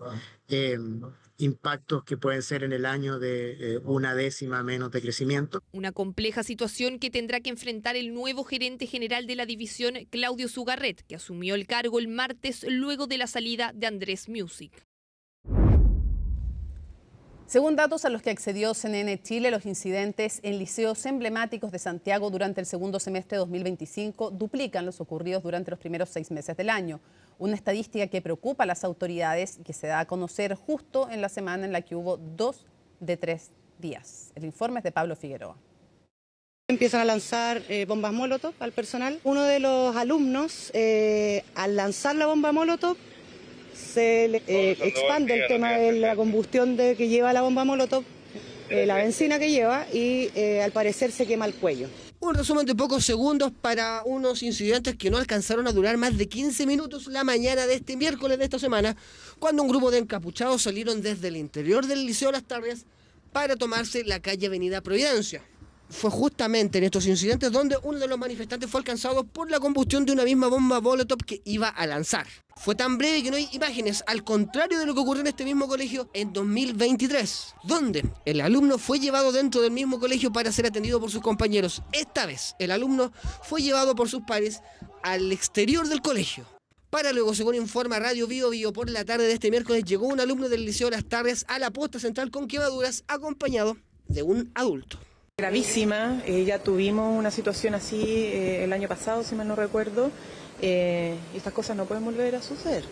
impactos que pueden ser en el año de 1 décima menos de crecimiento. Una compleja situación que tendrá que enfrentar el nuevo gerente general de la división, Claudio Zugarret, que asumió el cargo el martes luego de la salida de Andrés Music. Según datos a los que accedió CNN Chile, los incidentes en liceos emblemáticos de Santiago durante el segundo semestre de 2025 duplican los ocurridos durante los primeros 6 meses del año. Una estadística que preocupa a las autoridades y que se da a conocer justo en la semana en la que hubo 2 de 3 días. El informe es de Pablo Figueroa. Empiezan a lanzar bombas Molotov al personal. Uno de los alumnos, al lanzar la bomba Molotov, se expande el tema de la combustión que lleva la bomba Molotov, la benzina que lleva, y al parecer se quema el cuello. Un resumen de pocos segundos para unos incidentes que no alcanzaron a durar más de 15 minutos la mañana de este miércoles de esta semana, cuando un grupo de encapuchados salieron desde el interior del Liceo Las Tarrias para tomarse la calle Avenida Providencia. Fue justamente en estos incidentes donde uno de los manifestantes fue alcanzado por la combustión de una misma bomba Molotov que iba a lanzar. Fue tan breve que no hay imágenes, al contrario de lo que ocurrió en este mismo colegio en 2023, donde el alumno fue llevado dentro del mismo colegio para ser atendido por sus compañeros. Esta vez, el alumno fue llevado por sus pares al exterior del colegio. Para luego, según informa Radio Bio Bio, por la tarde de este miércoles llegó un alumno del Liceo Las Tarrias a la posta central con quemaduras, acompañado de un adulto. Gravísima, ya tuvimos una situación así el año pasado, si mal no recuerdo, y estas cosas no pueden volver a suceder.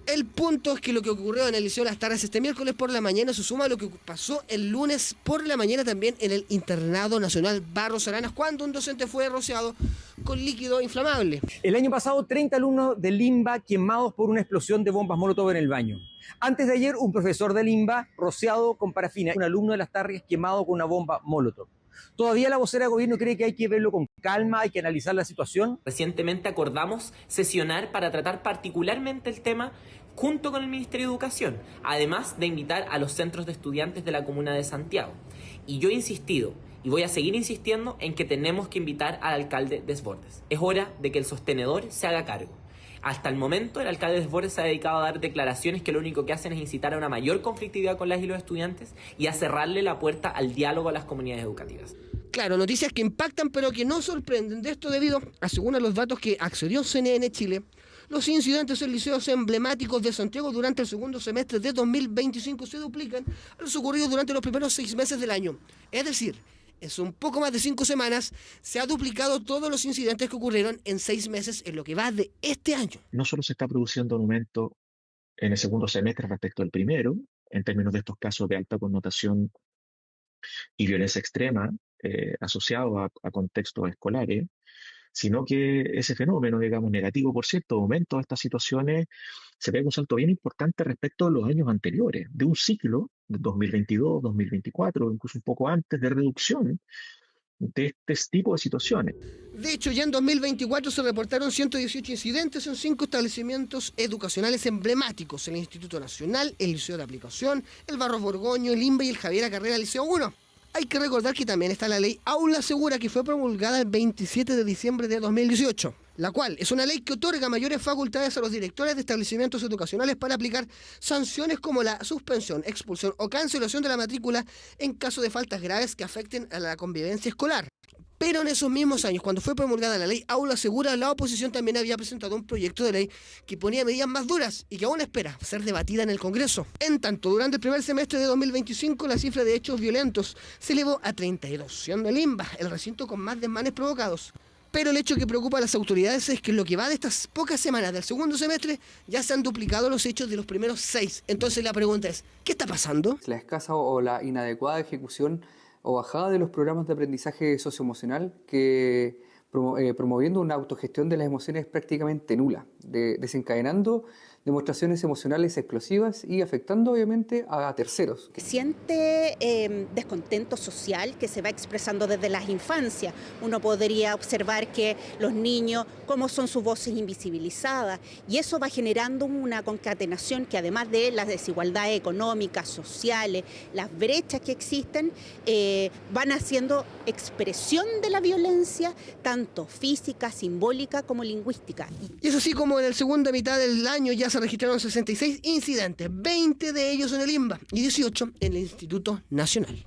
El punto es que lo que ocurrió en el Liceo Las Tarrias este miércoles por la mañana se suma a lo que pasó el lunes por la mañana también en el Internado Nacional Barros Aranas, cuando un docente fue rociado con líquido inflamable. El año pasado, 30 alumnos del Limba quemados por una explosión de bombas Molotov en el baño. Antes de ayer, un profesor del Limba rociado con parafina, un alumno de Las Tarrias quemado con una bomba Molotov. Todavía la vocera de gobierno cree que hay que verlo con calma, hay que analizar la situación. Recientemente acordamos sesionar para tratar particularmente el tema junto con el Ministerio de Educación, además de invitar a los centros de estudiantes de la comuna de Santiago. Y yo he insistido, y voy a seguir insistiendo, en que tenemos que invitar al alcalde Desbordes. Es hora de que el sostenedor se haga cargo. Hasta el momento, el alcalde Desbordes se ha dedicado a dar declaraciones que lo único que hacen es incitar a una mayor conflictividad con las y los estudiantes y a cerrarle la puerta al diálogo a las comunidades educativas. Claro, noticias que impactan pero que no sorprenden. De esto debido a, según los datos que accedió CNN Chile, los incidentes en liceos emblemáticos de Santiago durante el segundo semestre de 2025 se duplican a los ocurridos durante los primeros 6 meses del año. Es decir, en un poco más de 5 semanas se ha duplicado todos los incidentes que ocurrieron en 6 meses en lo que va de este año. No solo se está produciendo un aumento en el segundo semestre respecto al primero, en términos de estos casos de alta connotación y violencia extrema asociados a contextos escolares, sino que ese fenómeno, digamos, negativo, por cierto, aumento de estas situaciones, se pega un salto bien importante respecto a los años anteriores, de un ciclo de 2022, 2024, incluso un poco antes, de reducción de este tipo de situaciones. De hecho, ya en 2024 se reportaron 118 incidentes en 5 establecimientos educacionales emblemáticos: el Instituto Nacional, el Liceo de Aplicación, el Barros Borgoño, el INBA y el Javiera Carrera Liceo 1. Hay que recordar que también está la ley Aula Segura, que fue promulgada el 27 de diciembre de 2018, la cual es una ley que otorga mayores facultades a los directores de establecimientos educacionales para aplicar sanciones como la suspensión, expulsión o cancelación de la matrícula en caso de faltas graves que afecten a la convivencia escolar. Pero en esos mismos años, cuando fue promulgada la ley Aula Segura, la oposición también había presentado un proyecto de ley que ponía medidas más duras y que aún espera ser debatida en el Congreso. En tanto, durante el primer semestre de 2025, la cifra de hechos violentos se elevó a 32, siendo el INBA el recinto con más desmanes provocados. Pero el hecho que preocupa a las autoridades es que en lo que va de estas pocas semanas del segundo semestre ya se han duplicado los hechos de los primeros 6. Entonces la pregunta es, ¿qué está pasando? La escasa o la inadecuada ejecución o bajada de los programas de aprendizaje socioemocional que promoviendo una autogestión de las emociones prácticamente nula, desencadenando demostraciones emocionales explosivas y afectando obviamente a terceros. Siente descontento social que se va expresando desde las infancias. Uno podría observar que los niños, cómo son sus voces invisibilizadas, y eso va generando una concatenación que, además de las desigualdades económicas, sociales, las brechas que existen, van haciendo expresión de la violencia, tanto física, simbólica como lingüística. Y es así como en la segunda mitad del año ya se registraron 66 incidentes, 20 de ellos en el INBA y 18 en el Instituto Nacional.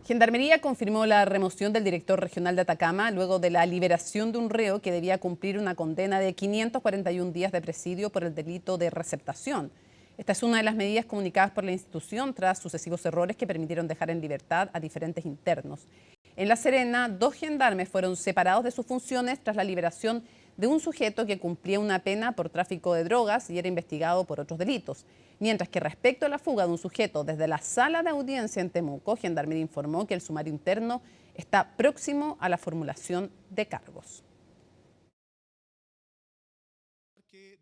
Gendarmería confirmó la remoción del director regional de Atacama luego de la liberación de un reo que debía cumplir una condena de 541 días de presidio por el delito de receptación. Esta es una de las medidas comunicadas por la institución tras sucesivos errores que permitieron dejar en libertad a diferentes internos. En La Serena, 2 gendarmes fueron separados de sus funciones tras la liberación de un sujeto que cumplía una pena por tráfico de drogas y era investigado por otros delitos. Mientras que respecto a la fuga de un sujeto desde la sala de audiencia en Temuco, Gendarmería informó que el sumario interno está próximo a la formulación de cargos.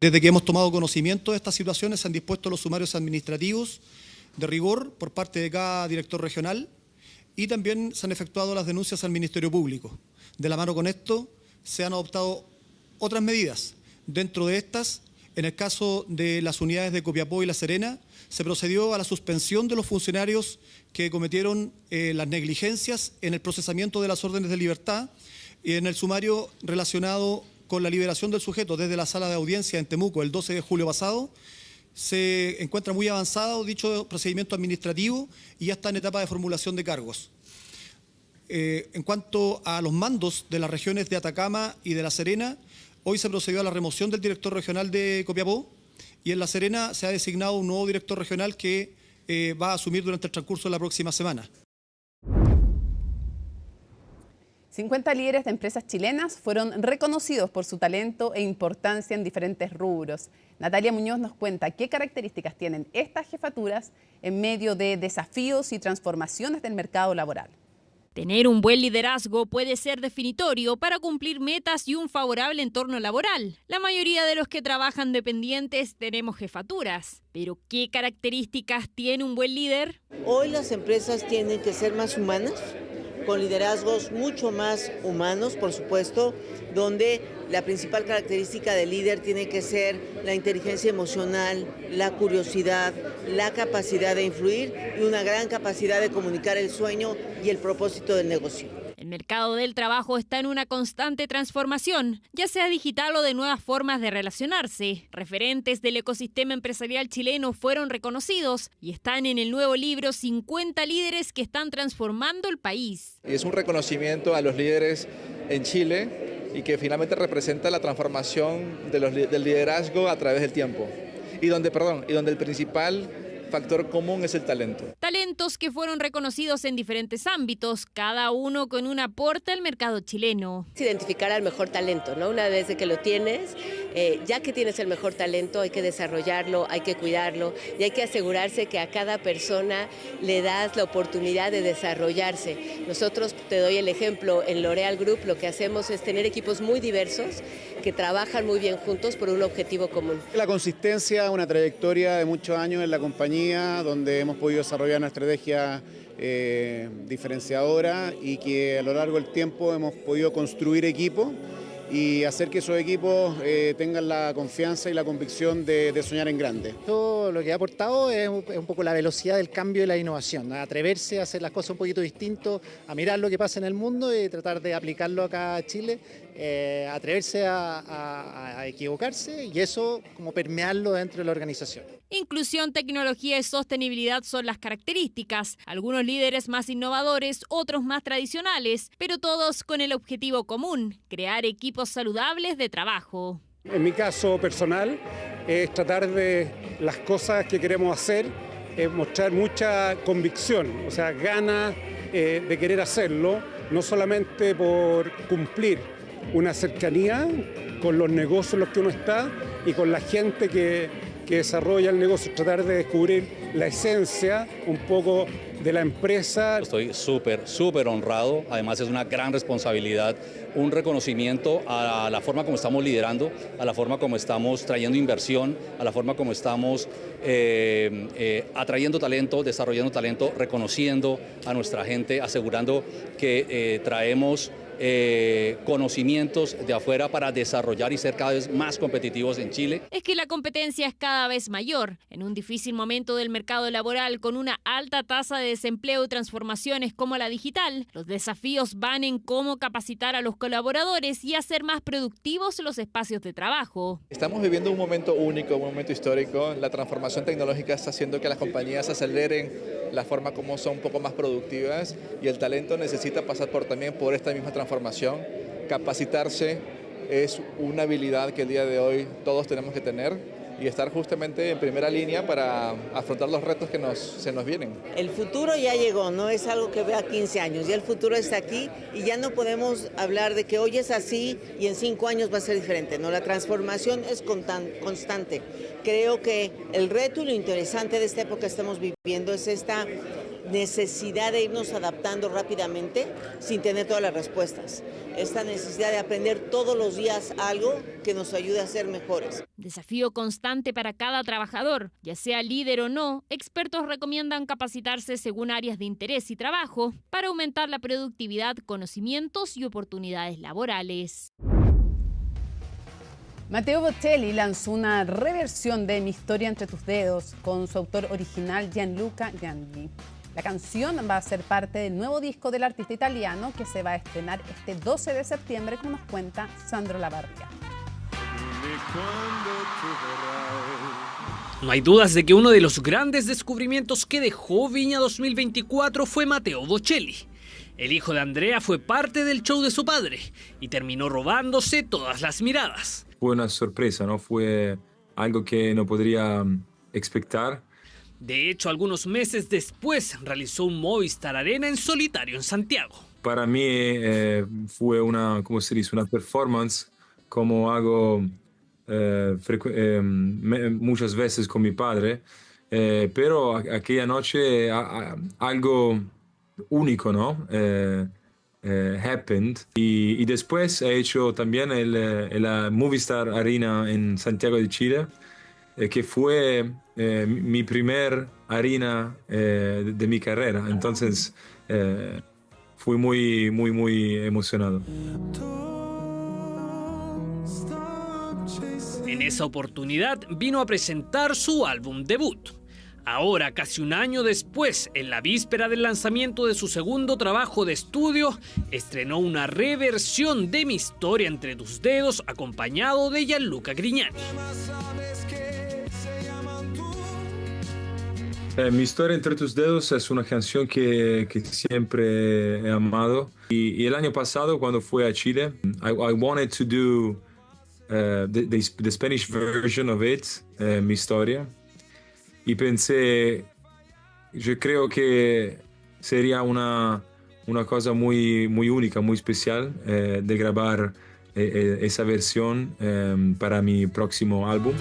Desde que hemos tomado conocimiento de estas situaciones, se han dispuesto los sumarios administrativos de rigor por parte de cada director regional. y también se han efectuado las denuncias al Ministerio Público. De la mano con esto se han adoptado otras medidas. Dentro de estas, en el caso de las unidades de Copiapó y La Serena, se procedió a la suspensión de los funcionarios que cometieron las negligencias en el procesamiento de las órdenes de libertad y en el sumario relacionado con la liberación del sujeto desde la sala de audiencia en Temuco el 12 de julio pasado. Se encuentra muy avanzado dicho procedimiento administrativo y ya está en etapa de formulación de cargos. En cuanto a los mandos de las regiones de Atacama y de La Serena, hoy se procedió a la remoción del director regional de Copiapó y en La Serena se ha designado un nuevo director regional que va a asumir durante el transcurso de la próxima semana. 50 líderes de empresas chilenas fueron reconocidos por su talento e importancia en diferentes rubros. Natalia Muñoz nos cuenta qué características tienen estas jefaturas en medio de desafíos y transformaciones del mercado laboral. Tener un buen liderazgo puede ser definitorio para cumplir metas y un favorable entorno laboral. La mayoría de los que trabajan dependientes tenemos jefaturas. Pero, ¿qué características tiene un buen líder? Hoy las empresas tienen que ser más humanas, con liderazgos mucho más humanos, por supuesto, donde la principal característica del líder tiene que ser la inteligencia emocional, la curiosidad, la capacidad de influir y una gran capacidad de comunicar el sueño y el propósito del negocio. El mercado del trabajo está en una constante transformación, ya sea digital o de nuevas formas de relacionarse. Referentes del ecosistema empresarial chileno fueron reconocidos y están en el nuevo libro 50 líderes que están transformando el país. Es un reconocimiento a los líderes en Chile y que finalmente representa la transformación del liderazgo a través del tiempo y donde el principal factor común es el talento. Talentos que fueron reconocidos en diferentes ámbitos, cada uno con un aporte al mercado chileno. Identificar al mejor talento, ¿no? Una vez que lo tienes, ya que tienes el mejor talento, hay que desarrollarlo, hay que cuidarlo y hay que asegurarse que a cada persona le das la oportunidad de desarrollarse. Nosotros, te doy el ejemplo, en L'Oréal Group lo que hacemos es tener equipos muy diversos que trabajan muy bien juntos por un objetivo común. La consistencia, una trayectoria de muchos años en la compañía, donde hemos podido desarrollar una estrategia diferenciadora y que a lo largo del tiempo hemos podido construir equipos y hacer que esos equipos tengan la confianza y la convicción de soñar en grande. Todo lo que ha aportado es un poco la velocidad del cambio y la innovación, a atreverse a hacer las cosas un poquito distinto, a mirar lo que pasa en el mundo y tratar de aplicarlo acá a Chile, atreverse a equivocarse y eso como permearlo dentro de la organización. Inclusión, tecnología y sostenibilidad son las características. Algunos líderes más innovadores, otros más tradicionales, pero todos con el objetivo común, crear equipos saludables de trabajo. En mi caso personal es tratar de las cosas que queremos hacer, mostrar mucha convicción, o sea, ganas de querer hacerlo, no solamente por cumplir una cercanía con los negocios en los que uno está y con la gente que desarrolla el negocio, tratar de descubrir la esencia un poco de la empresa. Estoy súper honrado, además es una gran responsabilidad, un reconocimiento a la forma como estamos liderando, a la forma como estamos trayendo inversión, a la forma como estamos atrayendo talento, desarrollando talento, reconociendo a nuestra gente, asegurando que traemos conocimientos de afuera para desarrollar y ser cada vez más competitivos en Chile. Es que la competencia es cada vez mayor. En un difícil momento del mercado laboral con una alta tasa de desempleo y transformaciones como la digital, los desafíos van en cómo capacitar a los colaboradores y hacer más productivos los espacios de trabajo. Estamos viviendo un momento único, un momento histórico. La transformación tecnológica está haciendo que las compañías aceleren la forma como son un poco más productivas y el talento necesita pasar también por esta misma transformación. Capacitarse es una habilidad que el día de hoy todos tenemos que tener y estar justamente en primera línea para afrontar los retos que se nos vienen. El futuro ya llegó, no es algo que vea 15 años, ya el futuro está aquí y ya no podemos hablar de que hoy es así y en 5 años va a ser diferente, ¿no? La transformación es constante. Creo que el reto y lo interesante de esta época que estamos viviendo es esta necesidad de irnos adaptando rápidamente sin tener todas las respuestas. Esta necesidad de aprender todos los días algo que nos ayude a ser mejores. Desafío constante para cada trabajador, ya sea líder o no. Expertos recomiendan capacitarse según áreas de interés y trabajo para aumentar la productividad, conocimientos y oportunidades laborales. Matteo Bocelli lanzó una reversión de Mi historia entre tus dedos con su autor original Gianluca Grandi. La canción va a ser parte del nuevo disco del artista italiano que se va a estrenar este 12 de septiembre, como nos cuenta Sandro Lavarria. No hay dudas de que uno de los grandes descubrimientos que dejó Viña 2024 fue Matteo Bocelli. El hijo de Andrea fue parte del show de su padre y terminó robándose todas las miradas. Fue una sorpresa, ¿no? Fue algo que no podría expectar. De hecho, algunos meses después realizó un Movistar Arena en solitario en Santiago. Para mí fue una, ¿cómo se dice? Una performance como hago muchas veces con mi padre, pero aquella noche algo único, ¿no? Happened. Y después he hecho también la Movistar Arena en Santiago de Chile, que fue mi primer arena de mi carrera. Entonces fui muy emocionado. En esa oportunidad vino a presentar su álbum debut. Ahora, casi un año después, en la víspera del lanzamiento de su segundo trabajo de estudio, estrenó una reversión de Mi historia entre tus dedos, acompañado de Gianluca Grignani. Mi historia entre tus dedos es una canción que siempre he amado. Y el año pasado, cuando fui a Chile, I wanted to do the Spanish version of it, Mi historia. Y pensé, yo creo que sería una cosa muy única, muy especial de grabar esa versión para mi próximo álbum.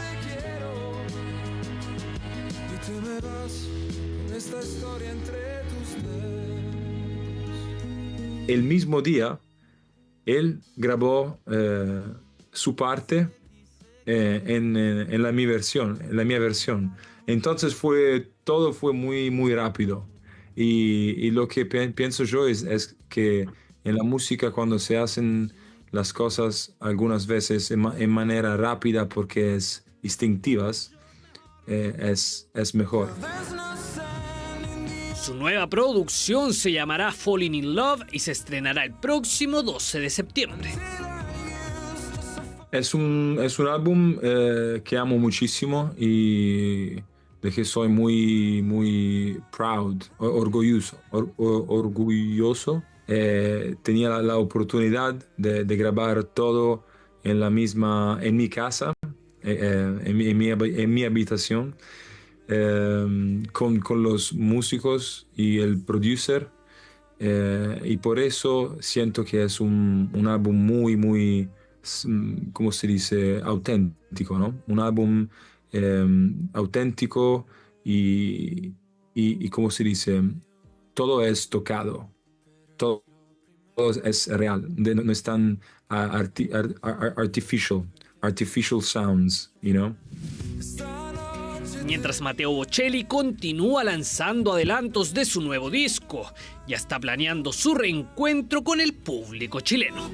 El mismo día, él grabó su parte en la mía versión. Entonces todo fue muy rápido. Y lo que pienso yo es que en la música, cuando se hacen las cosas algunas veces en manera rápida porque es instintivas, es mejor. Su nueva producción se llamará Falling in Love y se estrenará el próximo 12 de septiembre. Es un álbum que amo muchísimo y de que soy muy proud, orgulloso. Tenía la oportunidad de grabar todo en mi casa, en mi habitación, con los músicos y el producer, y por eso siento que es un álbum muy, ¿cómo se dice? Auténtico, ¿no? Un álbum auténtico y ¿cómo se dice? Todo es tocado, todo es real, no es tan artificial sounds, you know? Mientras Matteo Bocelli continúa lanzando adelantos de su nuevo disco, ya está planeando su reencuentro con el público chileno.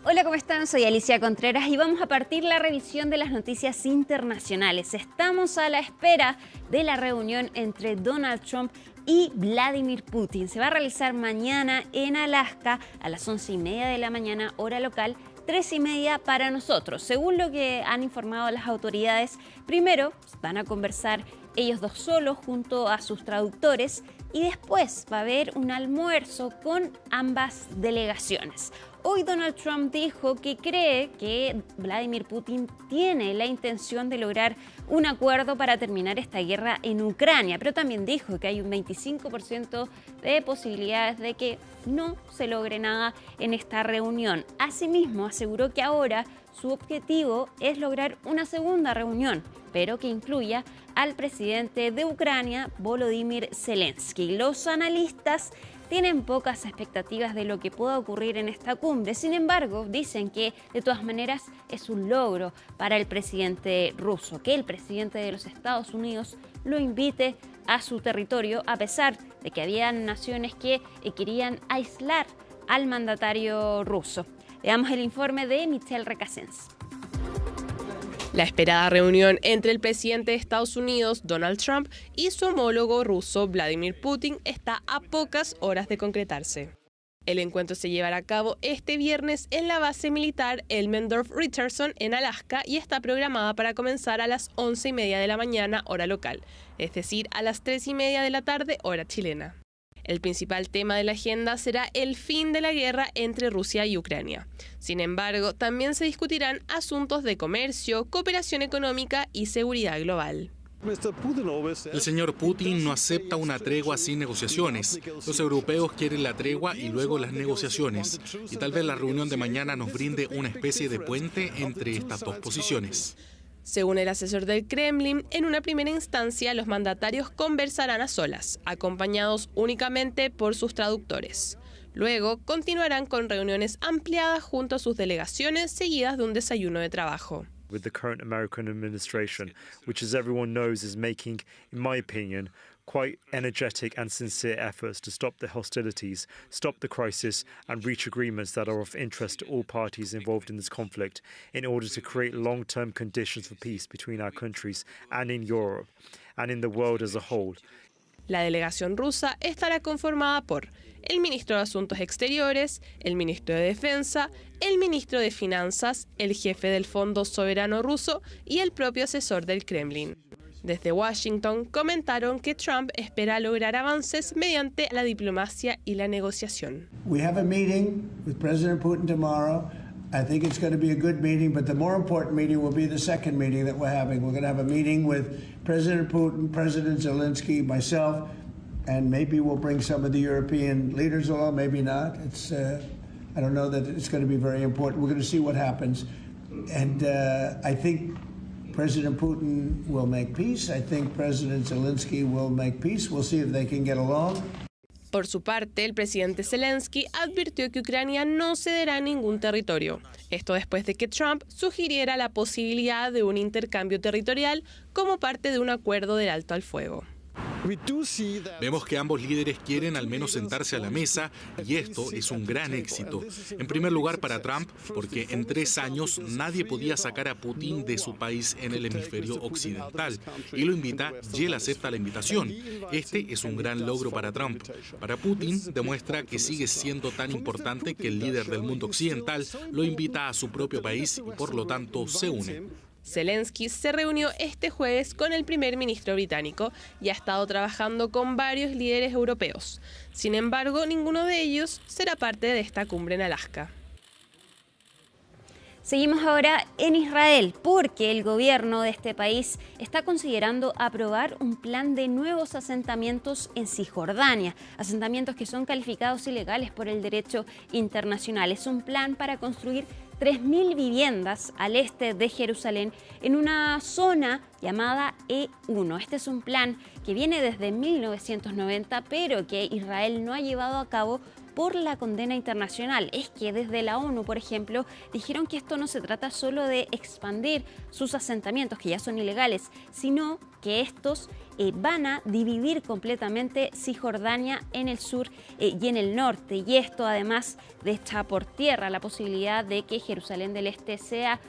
Hola, ¿cómo están? Soy Alicia Contreras y vamos a partir la revisión de las noticias internacionales. Estamos a la espera de la reunión entre Donald Trump y Vladimir Putin. Se va a realizar mañana en Alaska a las 11:30 de la mañana, hora local, 3:30 para nosotros. Según lo que han informado las autoridades, primero van a conversar ellos dos solos junto a sus traductores y después va a haber un almuerzo con ambas delegaciones. Hoy Donald Trump dijo que cree que Vladimir Putin tiene la intención de lograr un acuerdo para terminar esta guerra en Ucrania, pero también dijo que hay un 25% de posibilidades de que no se logre nada en esta reunión. Asimismo, aseguró que ahora su objetivo es lograr una segunda reunión, pero que incluya al presidente de Ucrania, Volodymyr Zelensky. Los analistas tienen pocas expectativas de lo que pueda ocurrir en esta cumbre. Sin embargo, dicen que de todas maneras es un logro para el presidente ruso, que el presidente de los Estados Unidos lo invite a su territorio, a pesar de que habían naciones que querían aislar al mandatario ruso. Veamos el informe de Michelle Recasens. La esperada reunión entre el presidente de Estados Unidos, Donald Trump, y su homólogo ruso, Vladimir Putin, está a pocas horas de concretarse. El encuentro se llevará a cabo este viernes en la base militar Elmendorf-Richardson en Alaska y está programada para comenzar a las 11:30 de la mañana, hora local, es decir, a las 3:30 de la tarde, hora chilena. El principal tema de la agenda será el fin de la guerra entre Rusia y Ucrania. Sin embargo, también se discutirán asuntos de comercio, cooperación económica y seguridad global. El señor Putin no acepta una tregua sin negociaciones. Los europeos quieren la tregua y luego las negociaciones. Y tal vez la reunión de mañana nos brinde una especie de puente entre estas dos posiciones. Según el asesor del Kremlin, en una primera instancia los mandatarios conversarán a solas, acompañados únicamente por sus traductores. Luego continuarán con reuniones ampliadas junto a sus delegaciones, seguidas de un desayuno de trabajo. With the current American administration, which as everyone knows is making, in my opinion, quite energetic and sincere efforts to stop the hostilities, stop the crisis and reach agreements that are of interest to all parties involved in this conflict in order to create long-term conditions for peace between our countries and in Europe and in the world as a whole. La delegación rusa estará conformada por el ministro de Asuntos Exteriores, el ministro de Defensa, el ministro de Finanzas, el jefe del Fondo Soberano Ruso y el propio asesor del Kremlin. Desde Washington comentaron que Trump espera lograr avances mediante la diplomacia y la negociación. We have a meeting with President Putin tomorrow. I think it's going to be a good meeting, but the more important meeting will be the second meeting that we're having. We're going to have a meeting with President Putin, President Zelensky, myself, and maybe we'll bring some of the European leaders along, maybe not. I don't know that it's going to be very important. We're going to see what happens. And I think President Putin will make peace. I think President Zelensky will make peace. We'll see if they can get along. Por su parte, el presidente Zelensky advirtió que Ucrania no cederá ningún territorio. Esto después de que Trump sugiriera la posibilidad de un intercambio territorial como parte de un acuerdo del alto al fuego. Vemos que ambos líderes quieren al menos sentarse a la mesa y esto es un gran éxito. En primer lugar para Trump, porque en 3 años nadie podía sacar a Putin de su país en el hemisferio occidental. Y lo invita y él acepta la invitación. Este es un gran logro para Trump. Para Putin demuestra que sigue siendo tan importante que el líder del mundo occidental lo invita a su propio país y por lo tanto se une. Zelensky se reunió este jueves con el primer ministro británico y ha estado trabajando con varios líderes europeos. Sin embargo, ninguno de ellos será parte de esta cumbre en Alaska. Seguimos ahora en Israel porque el gobierno de este país está considerando aprobar un plan de nuevos asentamientos en Cisjordania, asentamientos que son calificados ilegales por el derecho internacional. Es un plan para construir 3.000 viviendas al este de Jerusalén en una zona llamada E1. Este es un plan que viene desde 1990, pero que Israel no ha llevado a cabo por la condena internacional. Es que desde la ONU, por ejemplo, dijeron que esto no se trata solo de expandir sus asentamientos, que ya son ilegales, sino que estos van a dividir completamente Cisjordania en el sur y en el norte. Y esto además deja por tierra la posibilidad de que Jerusalén del Este sea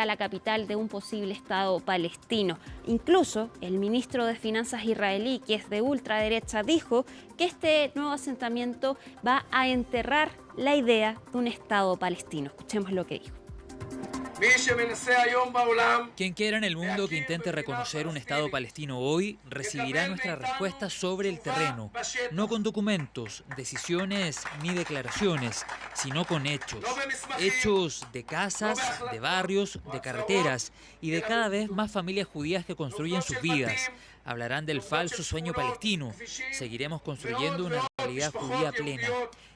la capital de un posible Estado palestino. Incluso el ministro de Finanzas israelí, que es de ultraderecha, dijo que este nuevo asentamiento va a enterrar la idea de un Estado palestino. Escuchemos lo que dijo. Quien quiera en el mundo que intente reconocer un Estado palestino hoy recibirá nuestra respuesta sobre el terreno, no con documentos, decisiones ni declaraciones, sino con hechos. Hechos de casas, de barrios, de carreteras y de cada vez más familias judías que construyen sus vidas. Hablarán del falso sueño palestino. Seguiremos construyendo una realidad judía plena.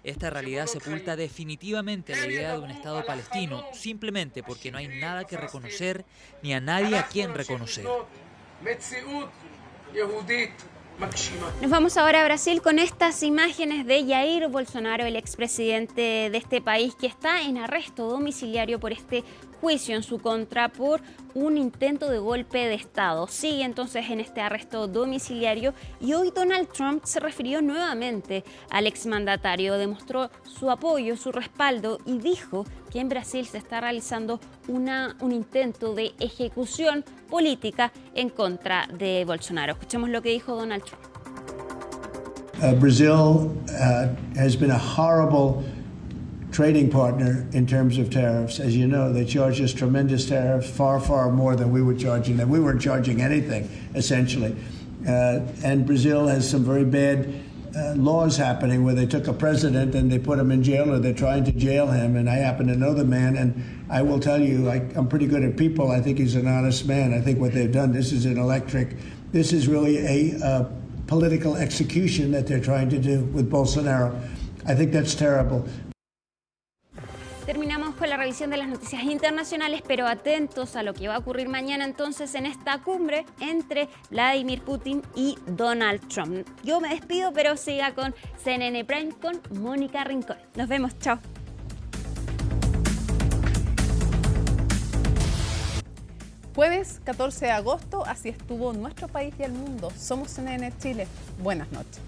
Esta realidad sepulta definitivamente la idea de un Estado palestino, simplemente porque no hay nada que reconocer ni a nadie a quien reconocer. Nos vamos ahora a Brasil con estas imágenes de Jair Bolsonaro, el expresidente de este país, que está en arresto domiciliario por este juicio en su contra por un intento de golpe de Estado. Sigue entonces en este arresto domiciliario y hoy Donald Trump se refirió nuevamente al exmandatario, demostró su apoyo, su respaldo y dijo que en Brasil se está realizando un intento de ejecución política en contra de Bolsonaro. Escuchemos lo que dijo Donald Trump. Brazil has been a horrible trading partner in terms of tariffs. As you know, they charged us tremendous tariffs, far, far more than we were charging them. We weren't charging anything, essentially. And Brazil has some very bad laws happening where they took a president and they put him in jail, or they're trying to jail him. And I happen to know the man, and I will tell you, I'm pretty good at people. I think he's an honest man. I think what they've done, this is really a political execution that they're trying to do with Bolsonaro. I think that's terrible. Terminamos con la revisión de las noticias internacionales, pero atentos a lo que va a ocurrir mañana entonces en esta cumbre entre Vladimir Putin y Donald Trump. Yo me despido, pero siga con CNN Prime con Mónica Rincón. Nos vemos, chao. Jueves 14 de agosto, así estuvo nuestro país y el mundo. Somos CNN Chile. Buenas noches.